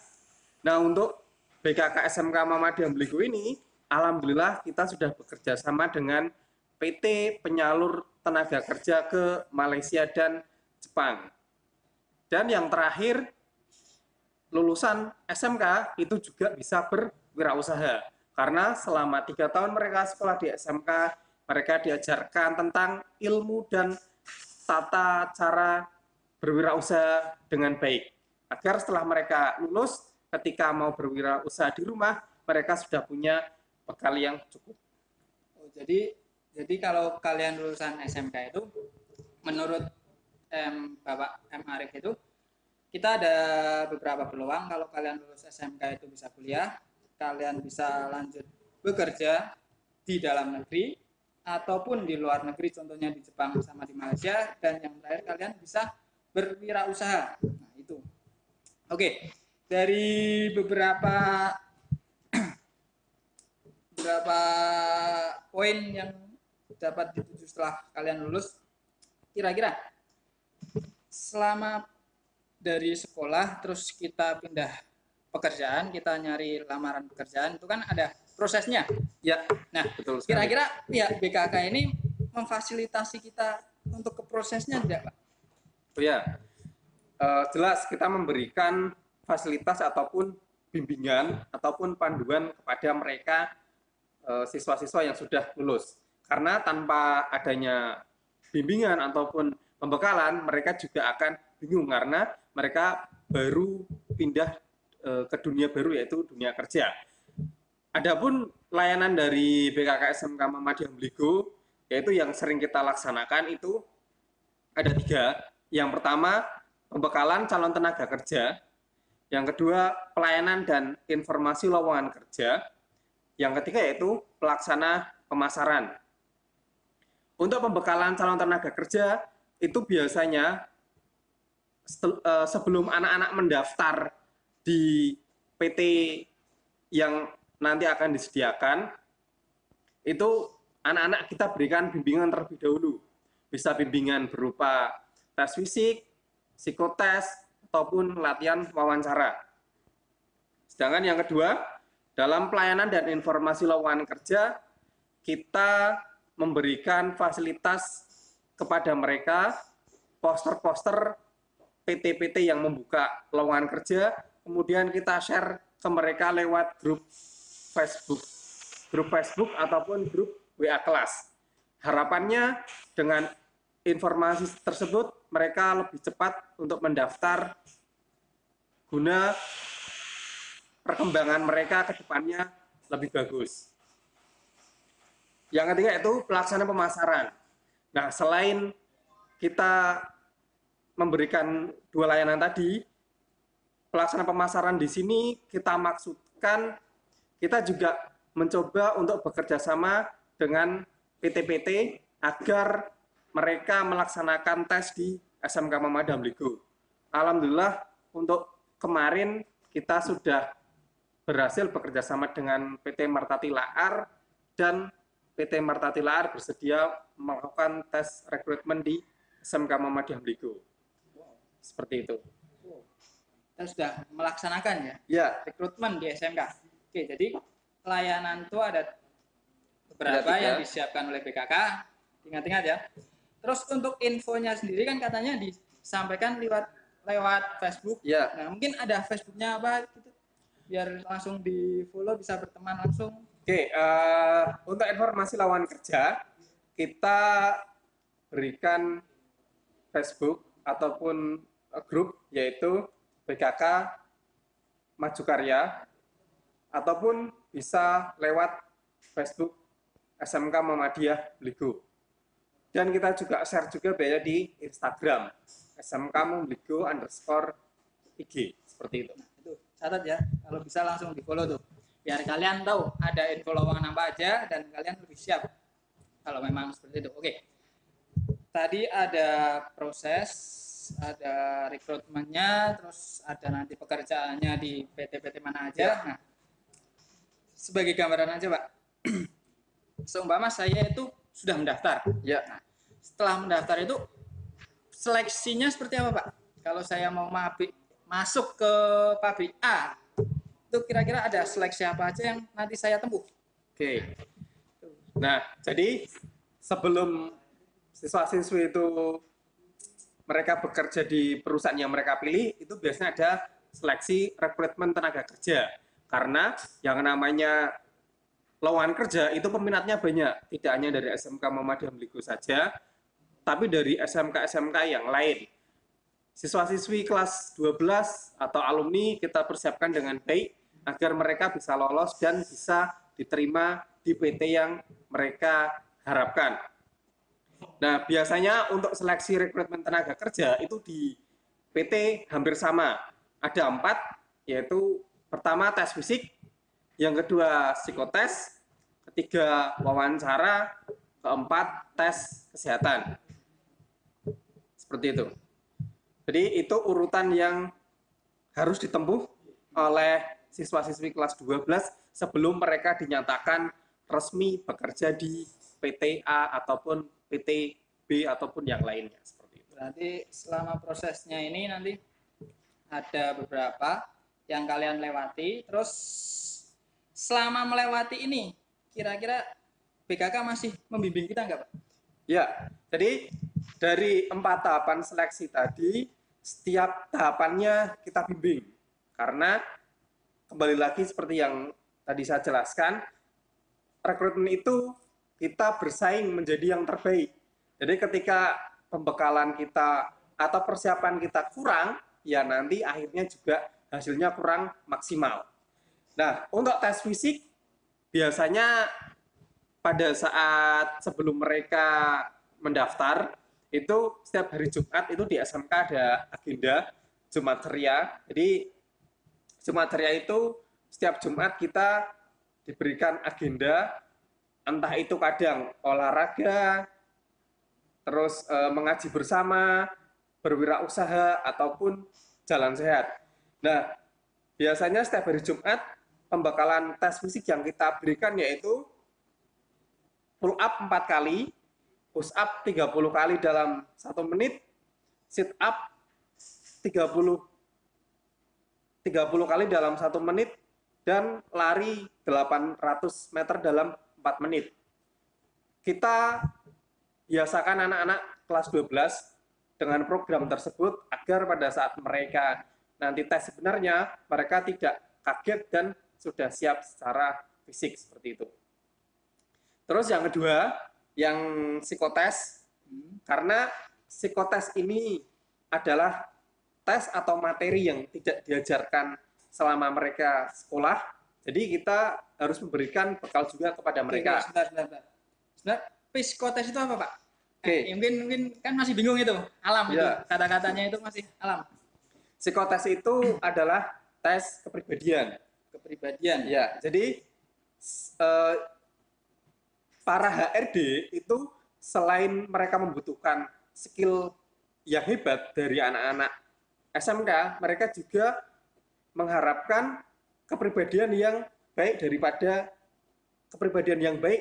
Nah, untuk BKK SMK Muhammadiyah Bligo ini, alhamdulillah kita sudah bekerja sama dengan PT penyalur tenaga kerja ke Malaysia dan Jepang. Dan yang terakhir, lulusan SMK itu juga bisa berwirausaha. Karena selama 3 tahun mereka sekolah di SMK, mereka diajarkan tentang ilmu dan tata cara berwirausaha dengan baik. Agar setelah mereka lulus, ketika mau berwirausaha di rumah, mereka sudah punya bekal yang cukup. Oh, jadi kalau kalian lulusan SMK itu, menurut Bapak M. Arif itu, kita ada beberapa peluang. Kalau kalian lulus SMK itu bisa kuliah, kalian bisa lanjut bekerja di dalam negeri ataupun di luar negeri, contohnya di Jepang sama di Malaysia, dan yang terakhir kalian bisa berwirausaha. Nah, itu. Oke, dari beberapa poin yang dapat dituju setelah kalian lulus, kira-kira selama dari sekolah terus kita pindah pekerjaan, kita nyari lamaran pekerjaan, itu kan ada prosesnya. Ya, Nah, betul sekali. kira-kira ya BKK ini memfasilitasi kita untuk ke prosesnya tidak, Pak? Oh ya, jelas kita memberikan fasilitas ataupun bimbingan ataupun panduan kepada mereka siswa-siswa yang sudah lulus. Karena tanpa adanya bimbingan ataupun pembekalan, mereka juga akan bingung karena mereka baru pindah ke dunia baru, yaitu dunia kerja. Adapun layanan dari BKK SMK Muhammadiyah Bligo, yaitu yang sering kita laksanakan itu ada 3. Yang pertama, pembekalan calon tenaga kerja. Yang kedua, pelayanan dan informasi lowongan kerja. Yang ketiga yaitu pelaksana pemasaran. Untuk pembekalan calon tenaga kerja, itu biasanya sebelum anak-anak mendaftar di PT yang nanti akan disediakan, itu anak-anak kita berikan bimbingan terlebih dahulu. Bisa bimbingan berupa tes fisik, psikotes, ataupun latihan wawancara. Sedangkan yang kedua, dalam pelayanan dan informasi lowongan kerja, kita memberikan fasilitas kepada mereka poster-poster PT-PT yang membuka lowongan kerja, kemudian kita share ke mereka lewat grup Facebook ataupun grup WA kelas. Harapannya dengan informasi tersebut mereka lebih cepat untuk mendaftar guna perkembangan mereka ke depannya lebih bagus. Yang ketiga itu pelaksanaan pemasaran. Nah, selain kita memberikan dua layanan tadi, pelaksanaan pemasaran di sini kita maksudkan kita juga mencoba untuk bekerja sama dengan PT-PT agar mereka melaksanakan tes di SMK Muhammadiyah Bligo. Alhamdulillah untuk kemarin kita sudah berhasil bekerja sama dengan PT Marta Tilaar dan PT Marta Tilaar bersedia melakukan tes rekrutmen di SMK Muhammadiyah Bligo. Seperti itu. Kita sudah melaksanakan ya, Ya, rekrutmen di SMK. Oke, jadi layanan itu ada beberapa Ada 3. yang disiapkan oleh BKK. Ingat-ingat ya. Terus untuk infonya sendiri kan katanya disampaikan lewat Facebook. ya. Nah, mungkin ada Facebooknya apa gitu, biar langsung di follow, bisa berteman langsung. Oke, untuk informasi lowongan kerja kita berikan Facebook ataupun grup yaitu BKK Maju Karya ataupun bisa lewat Facebook SMK Muhammadiyah Bligo. Dan kita juga share juga banyak di Instagram SMK Bligo_IG seperti itu. Nah, itu catat ya, kalau bisa langsung di follow tuh, biar kalian tahu ada info lowongan apa aja dan kalian lebih siap kalau memang seperti itu. Oke, tadi ada proses, ada rekrutmennya, terus ada nanti pekerjaannya di PT-PT mana aja. Nah, sebagai gambaran aja Pak, seumpama saya itu sudah mendaftar. Ya. Nah, setelah mendaftar itu seleksinya seperti apa Pak? Kalau saya mau masuk ke pabrik A, itu kira-kira ada seleksi apa aja yang nanti saya tempuh? Oke. Nah, jadi sebelum siswa-siswi itu mereka bekerja di perusahaan yang mereka pilih, itu biasanya ada seleksi rekrutmen tenaga kerja. Karena yang namanya lowongan kerja itu peminatnya banyak, tidak hanya dari SMK Muhammadiyah Bligo saja, tapi dari SMK-SMK yang lain. Siswa-siswi kelas 12 atau alumni kita persiapkan dengan baik agar mereka bisa lolos dan bisa diterima di PT yang mereka harapkan. Nah, biasanya untuk seleksi rekrutmen tenaga kerja itu di PT hampir sama. Ada 4, yaitu pertama tes fisik, yang kedua psikotes, ketiga wawancara, keempat tes kesehatan. Seperti itu. Jadi itu urutan yang harus ditempuh oleh siswa-siswi kelas 12 sebelum mereka dinyatakan resmi bekerja di PT A ataupun PT B ataupun yang lainnya seperti itu. Berarti selama prosesnya ini nanti ada beberapa yang kalian lewati, terus selama melewati ini kira-kira BKK masih membimbing kita nggak Pak? Ya, jadi dari 4 tahapan seleksi tadi, setiap tahapannya kita bimbing. Karena kembali lagi seperti yang tadi saya jelaskan, rekrutmen itu kita bersaing menjadi yang terbaik. Jadi ketika pembekalan kita atau persiapan kita kurang, ya nanti akhirnya juga hasilnya kurang maksimal. Nah, untuk tes fisik, biasanya pada saat sebelum mereka mendaftar, itu setiap hari Jumat itu di SMK ada agenda Jumat Ceria. Jadi Jumat Ceria itu setiap Jumat kita diberikan agenda, entah itu kadang olahraga, terus mengaji bersama, berwirausaha, ataupun jalan sehat. Nah, biasanya setiap hari Jumat, pembekalan tes fisik yang kita berikan yaitu pull up 4 kali, push up 30 kali dalam 1 menit, sit up 30 kali dalam 1 menit, dan lari 800 meter dalam 4 menit. kita biasakan anak-anak kelas 12 dengan program tersebut agar pada saat mereka nanti tes sebenarnya mereka tidak kaget dan sudah siap secara fisik seperti itu. Terus yang kedua, yang psikotes, karena psikotes ini adalah tes atau materi yang tidak diajarkan selama mereka sekolah, jadi kita harus memberikan bekal juga kepada mereka. Sebentar, psikotes itu apa, Pak? Oke. Mungkin kan masih bingung itu, alam itu, Ya. kata-katanya itu masih alam. Psikotes itu adalah tes kepribadian. Kepribadian. Ya, jadi para HRD itu selain mereka membutuhkan skill yang hebat dari anak-anak SMK, mereka juga mengharapkan kepribadian yang baik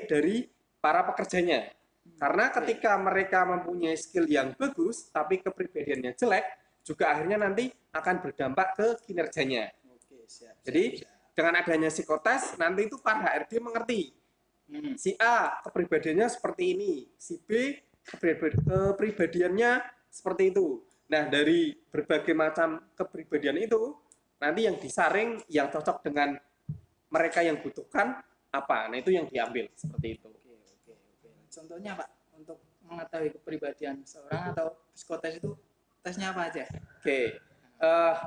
dari para pekerjanya. Karena ketika mereka mempunyai skill yang bagus tapi kepribadiannya jelek, juga akhirnya nanti akan berdampak ke kinerjanya. Oke, siap. Jadi dengan adanya psikotes nanti itu para HRD mengerti. Si A kepribadiannya seperti ini, si B kepribadiannya seperti itu. Nah, dari berbagai macam kepribadian itu nanti yang disaring yang cocok dengan mereka yang butuhkan apa. Nah, itu yang diambil seperti itu. Oke. Contohnya, Pak, untuk mengetahui kepribadian seorang atau psikotes itu tesnya apa aja? Oke.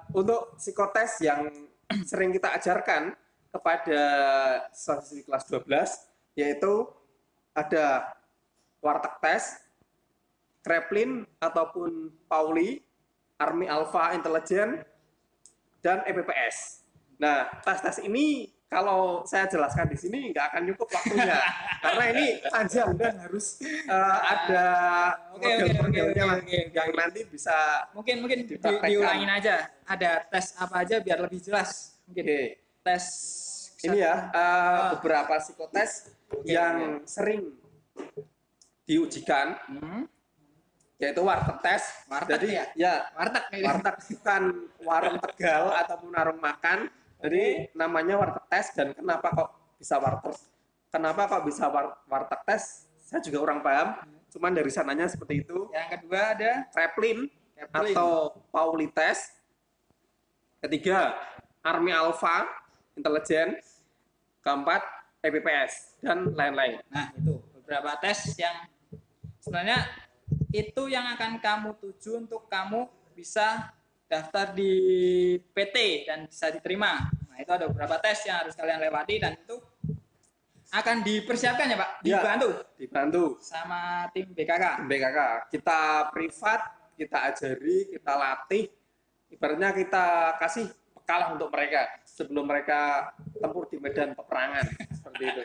Untuk psikotes yang sering kita ajarkan kepada siswa kelas 12 yaitu ada warteg tes, Kraepelin ataupun Pauli, Army Alpha Intelligence, dan EPPS. Nah, tes-tes ini kalau saya jelaskan di sini nggak akan cukup waktunya karena ini panjang dan harus ada model-modelnya yang nanti bisa mungkin dipraktekkan. diulangin aja. Ada tes apa aja biar lebih jelas. Mungkin tes ini ya beberapa psikotes yang sering diujikan yaitu warteg tes. Jadi warteg bukan warung Tegal ataupun warung makan. Jadi namanya warteg tes. Dan kenapa kok bisa warteg tes? Saya juga kurang paham. Cuman dari sananya seperti itu. Yang kedua ada Kraepelin atau Pauli tes. Ketiga Army Alpha Intelligence. Keempat EPPS dan lain-lain. Nah, itu beberapa tes yang sebenarnya itu yang akan kamu tuju untuk kamu bisa daftar di PT dan bisa diterima. Nah, itu ada beberapa tes yang harus kalian lewati dan itu akan dipersiapkan ya, Pak? Dibantu sama tim BKK. Kita privat, kita ajari, kita latih. Ibaratnya kita kasih bekal untuk mereka sebelum mereka tempur di medan peperangan seperti itu.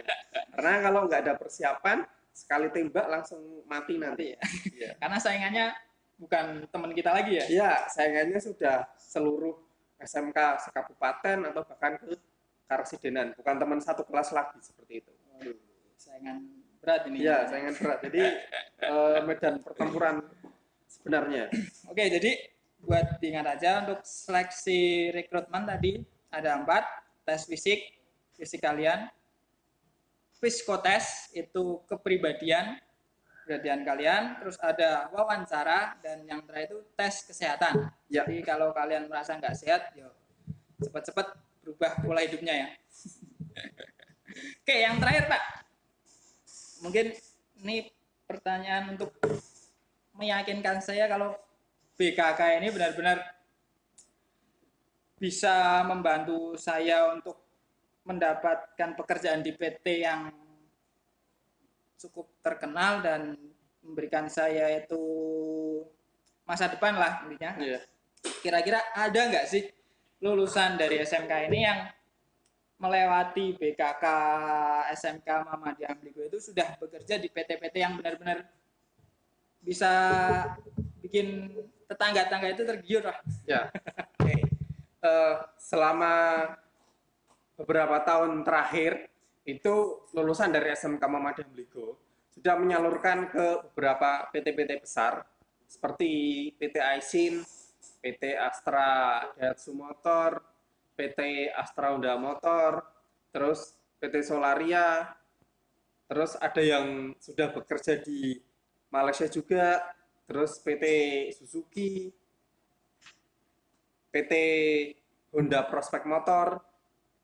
Karena kalau nggak ada persiapan, sekali tembak langsung mati nanti. Ya. Karena saingannya bukan teman kita lagi ya? Iya, saingannya sudah seluruh SMK sekabupaten atau bahkan ke Karesidenan, bukan teman satu kelas lagi seperti itu. Waduh, saingan berat ini. Iya, saingan berat. Jadi medan pertempuran sebenarnya. Oke, jadi buat diingat aja untuk seleksi rekrutmen tadi ada 4, tes fisik kalian, psikotes itu kepribadian kalian, terus ada wawancara, dan yang terakhir itu tes kesehatan. Ya. Jadi kalau kalian merasa nggak sehat, yuk cepat-cepat berubah pola hidupnya ya. Oke, yang terakhir Pak, mungkin ini pertanyaan untuk meyakinkan saya kalau BKK ini benar-benar bisa membantu saya untuk mendapatkan pekerjaan di PT yang cukup terkenal dan memberikan saya itu masa depan lah intinya. Iya. Kira-kira ada nggak sih lulusan dari SMK ini yang melewati BKK SMK Muhammadiyah Bligo itu sudah bekerja di PT-PT yang benar-benar bisa bikin tetangga-tetangga itu tergiur lah. Ya. Selama beberapa tahun terakhir itu lulusan dari SMK Muhammadiyah Bligo sudah menyalurkan ke beberapa PT-PT besar seperti PT Aisin, PT Astra Daihatsu Motor, PT Astra Honda Motor, terus PT Solaria, terus ada yang sudah bekerja di Malaysia juga, terus PT Suzuki, PT Honda Prospect Motor,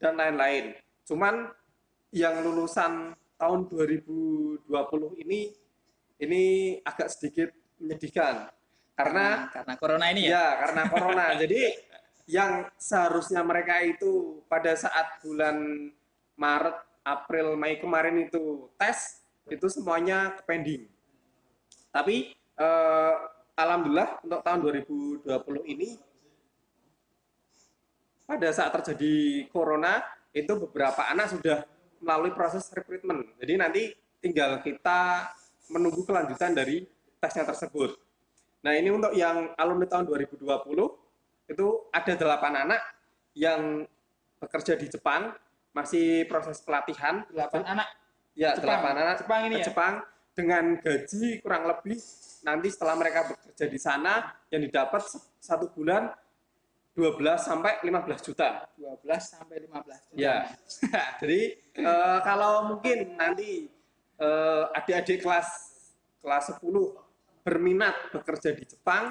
dan lain-lain. Cuman yang lulusan tahun 2020 ini agak sedikit menyedihkan karena corona ini ya. Ya, karena corona. Jadi yang seharusnya mereka itu pada saat bulan Maret, April, Mei kemarin itu tes, itu semuanya pending. Tapi alhamdulillah untuk tahun 2020 ini pada saat terjadi corona itu beberapa anak sudah melalui proses recruitment. Jadi nanti tinggal kita menunggu kelanjutan dari tesnya tersebut. Nah, ini untuk yang alumni tahun 2020 itu ada 8 anak yang bekerja di Jepang, masih proses pelatihan. 8 anak? Ya, Jepang. 8 anak Jepang ini ya? Jepang dengan gaji kurang lebih nanti setelah mereka bekerja di sana yang didapat 1 bulan 12 sampai 15 juta. 12 sampai 15 juta. Ya. Jadi kalau mungkin nanti adik-adik kelas 10 berminat bekerja di Jepang,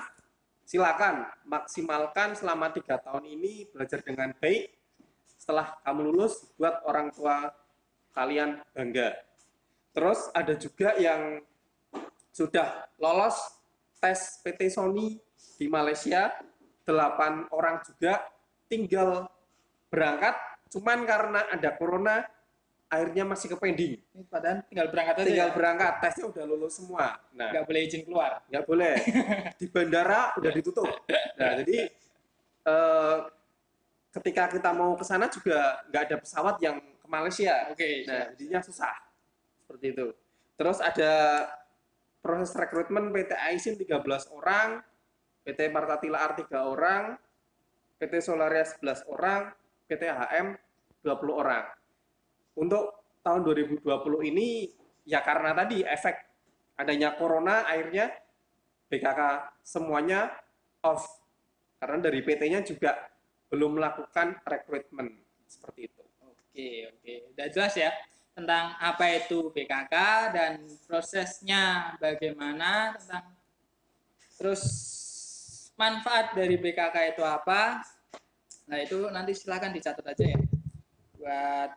silakan maksimalkan selama 3 tahun ini belajar dengan baik. Setelah kamu lulus, buat orang tua kalian bangga. Terus ada juga yang sudah lolos tes PT Sony di Malaysia, 8 orang juga tinggal berangkat, cuman karena ada corona akhirnya masih ke pending. Padahal tinggal berangkat aja. Tinggal ya? berangkat, tesnya udah lulus semua. Nah, Nggak boleh izin keluar. nggak boleh. Di bandara udah ditutup. Nah, jadi ketika kita mau ke sana juga nggak ada pesawat yang ke Malaysia. Oke, Nah, jadinya susah. Seperti itu. Terus ada proses rekrutmen PT Aisin 13 orang, PT Martatila R 3 orang, PT Solaria 11 orang, PT HM 20 orang. Untuk tahun 2020 ini ya karena tadi efek adanya corona akhirnya BKK semuanya off. Karena dari PT-nya juga belum melakukan rekrutmen seperti itu. Oke. Udah jelas ya tentang apa itu BKK dan prosesnya bagaimana, tentang terus manfaat dari BKK itu apa. Nah, itu nanti silakan dicatat aja ya buat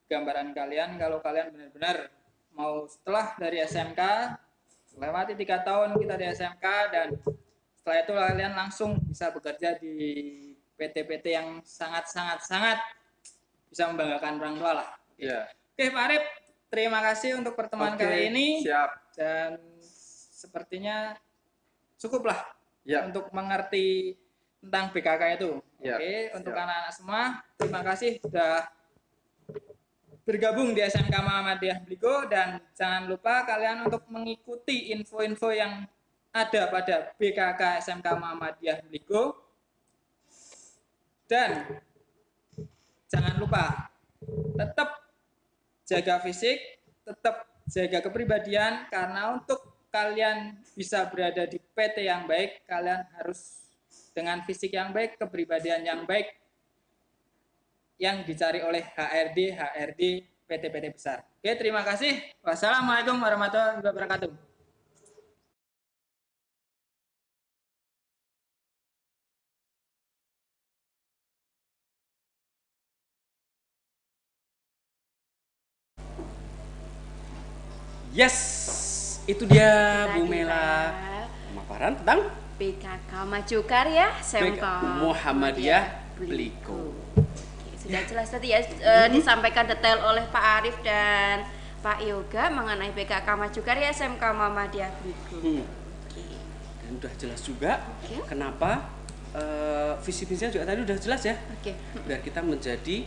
gambaran kalian kalau kalian benar-benar mau setelah dari SMK lewati 3 tahun kita di SMK dan setelah itu kalian langsung bisa bekerja di PT-PT yang sangat bisa membanggakan orang tua lah. Ya. Oke Pak Arif, terima kasih untuk pertemuan kali ini. Siap. Dan sepertinya cukuplah Ya. untuk mengerti tentang BKK itu. Ya, Oke, untuk siap. anak-anak semua, terima kasih sudah bergabung di SMK Muhammadiyah Bligo dan jangan lupa kalian untuk mengikuti info-info yang ada pada BKK SMK Muhammadiyah Bligo. Dan jangan lupa tetap jaga fisik, tetap jaga kepribadian karena untuk kalian bisa berada di PT yang baik, kalian harus dengan fisik yang baik, kepribadian yang baik yang dicari oleh HRD PT-PT besar. Oke, terima kasih. Wassalamualaikum warahmatullahi wabarakatuh. Yes, itu dia Tadi Bu Mela. Pemaparan tentang BKK Maju Karya SMK Muhammadiyah Bligo. Oke, sudah jelas tadi ya disampaikan detail oleh Pak Arif dan Pak Yoga mengenai BKK Maju Karya SMK Muhammadiyah Bligo. Oke. Dan udah jelas juga Oke. kenapa visi misinya juga tadi udah jelas ya. Oke. Biar kita menjadi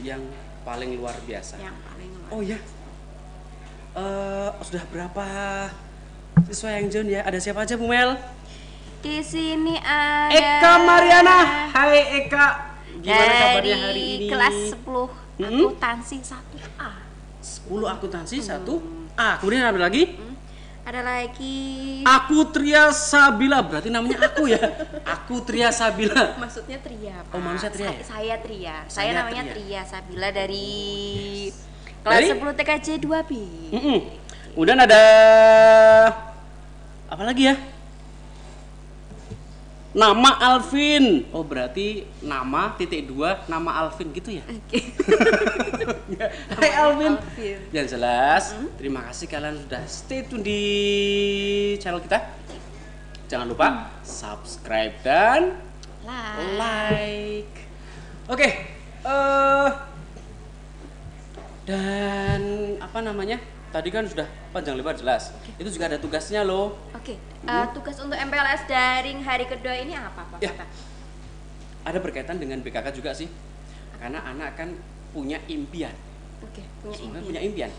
yang paling luar biasa. Yang paling luar. Oh ya, sudah berapa siswa yang join ya? Ada siapa aja Bu Mel? Di sini ada Eka Mariana. Hai Eka. Gimana kabarnya hari ini? Kelas 10 akuntansi 1A. 10 akuntansi 1A. Kemudian ada lagi? Ada lagi Aku Tria Sabila. Berarti namanya aku ya. Aku Tria Sabila. maksudnya Tria, Pak. Oh, manusia Tria ya? Saya Tria. Saya Saya namanya Tria. Tria Sabila dari Kelas Dari 10 TKJ 2B. Kemudian ada apa lagi ya? Nama Alvin. Oh, berarti nama titik 2 nama Alvin gitu ya? Oke. Hai Alvin. Alvin. Yang jelas, terima kasih kalian sudah stay tune di channel kita. Jangan lupa subscribe dan like. Oke. Dan apa namanya? Tadi kan sudah panjang lebar jelas. Itu juga ada tugasnya loh. Oke. Tugas untuk MPLS daring hari kedua ini apa, Pak? Ya. Ada berkaitan dengan BKK juga sih. Karena anak kan punya impian. Oke, punya Semuanya impian. punya impian.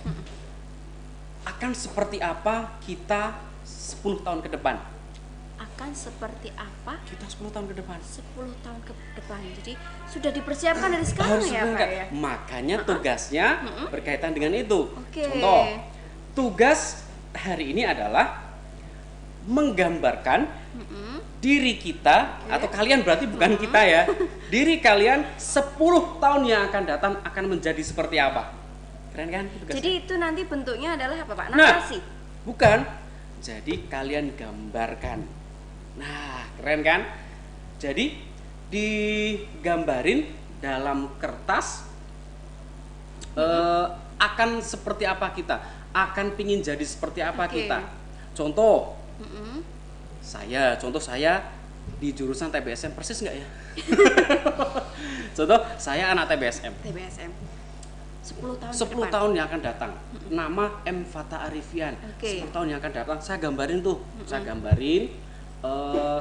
Akan seperti apa kita 10 tahun ke depan? Akan seperti apa? Kita 10 tahun ke depan. 10 tahun ke depan. Jadi sudah dipersiapkan dari sekarang Harus ya, Pak enggak. ya? Makanya tugasnya berkaitan dengan itu. Oke. Contoh, tugas hari ini adalah menggambarkan diri kita atau kalian berarti bukan kita ya. Diri kalian 10 tahun yang akan datang akan menjadi seperti apa? Keren kan? Tugasnya? Jadi itu nanti bentuknya adalah apa, Pak? Nah, Narasi. bukan. Jadi kalian gambarkan. Nah, keren kan? Jadi digambarin dalam kertas akan seperti apa kita, akan pingin jadi seperti apa Oke. kita. Contoh, contoh saya di jurusan TBSM persis nggak ya? Contoh, saya anak TBSM. TBSM. 10 tahun 10 ke depan. tahun yang akan datang. Nama M. Fata Arifian. Oke. 10 tahun yang akan datang saya gambarin tuh. Saya gambarin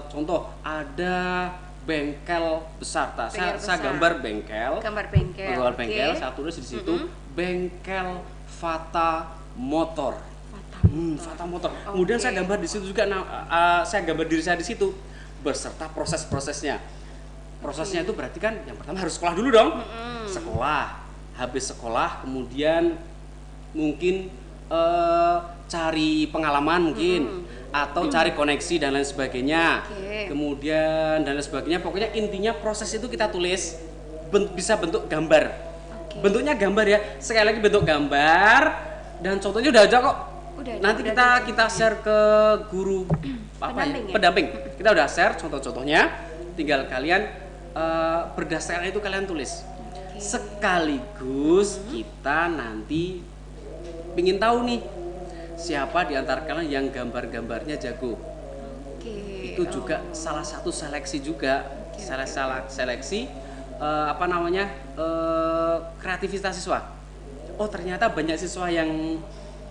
contoh ada bengkel besar. Bengkel Saya besar. gambar bengkel. Gambar bengkel. Gambar bengkel, Oke. saya tulis di situ bengkel Fata Motor. Fata Motor. Kemudian Oke. saya gambar di situ juga saya gambar diri saya di situ beserta proses-prosesnya. Prosesnya itu berarti kan yang pertama harus sekolah dulu dong. Sekolah. Habis sekolah kemudian mungkin cari pengalaman mungkin atau cari koneksi dan lain sebagainya. Oke. Kemudian dan lain sebagainya. Pokoknya intinya proses itu kita tulis bisa bentuk gambar. Oke. Bentuknya gambar ya. Sekali lagi bentuk gambar dan contohnya udah ada kok. Udah ada, Nanti udah kita share ke guru apa Pendamping ya? ya? Pendamping. Kita udah share contoh-contohnya. Tinggal kalian berdasarkan itu kalian tulis. Sekaligus kita nanti pingin tahu nih siapa di antara kalian yang gambar-gambarnya jago. Oke. Itu juga salah satu seleksi juga. Seleksi apa namanya? Kreativitas siswa. Oh, ternyata banyak siswa yang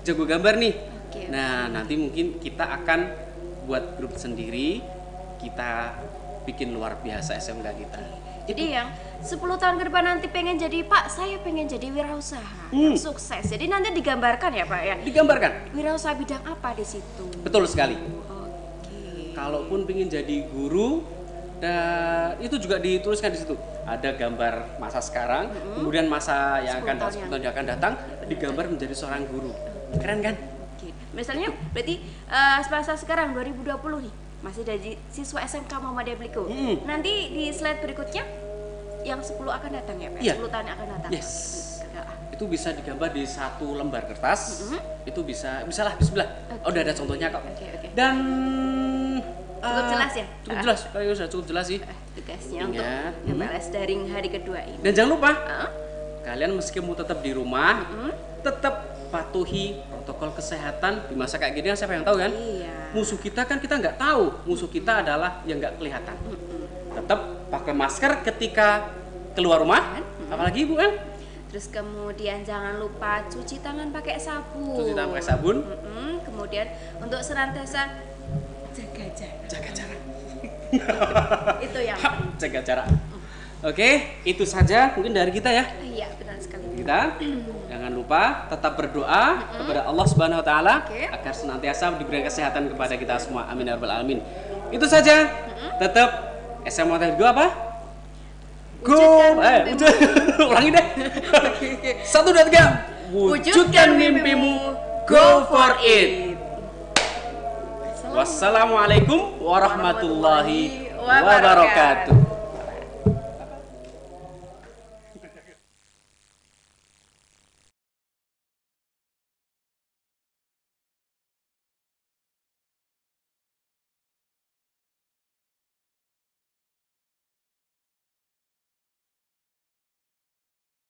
jago gambar nih. Oke. Nah, nanti mungkin kita akan buat grup sendiri. Kita bikin luar biasa SMK kita. Jadi yang 10 tahun ke depan nanti pengen jadi Pak, saya pengen jadi wirausaha yang sukses. Jadi nanti digambarkan ya Pak ya. Digambarkan. Wirausaha bidang apa di situ? Betul sekali. Oke. Kalaupun pengen jadi guru, dan itu juga dituliskan di situ. Ada gambar masa sekarang, kemudian masa yang 10 akan tahun datang, yang akan datang, digambar menjadi seorang guru. Keren kan? Oke. Misalnya berarti masa sekarang 2020 nih masih dari siswa SMK Muhammadiyah Bliko. Nanti di slide berikutnya yang 10 akan datang ya Pak? Iya. 10 tahun yang akan datang. Yes. Itu bisa digambar di satu lembar kertas. Itu bisalah bismillah. Oh, udah ada contohnya kok. Oke. Dan Cukup jelas ya? Cukup jelas. Kalau sudah cukup jelas sih. Tugasnya Ingat. untuk MPLS daring hari kedua ini. Dan jangan lupa, kalian meskipun tetap di rumah, tetap patuhi protokol kesehatan di masa kayak gini kan siapa yang tahu kan? Iya. Musuh kita kan kita nggak tahu. Musuh kita adalah yang nggak kelihatan. Tetap pakai masker ketika keluar rumah, apalagi ibu kan? Terus kemudian jangan lupa cuci tangan pakai sabun. Cuci tangan pakai sabun, Kemudian untuk senantiasa jaga jarak. jaga jarak. Itu yang Jaga jarak. Oke, itu saja mungkin dari kita ya. iya benar sekali. Kita jangan lupa tetap berdoa kepada Allah Subhanahu wa taala Oke. agar senantiasa diberikan kesehatan kepada kita semua. Amin ya rabbal alamin. Itu saja. Tetap SMA Teh apa? Wujudkan mimpimu. Ulangi deh. 1 2 3. Wujudkan mimpimu. Go for it. Wassalamualaikum warahmatullahi wabarakatuh.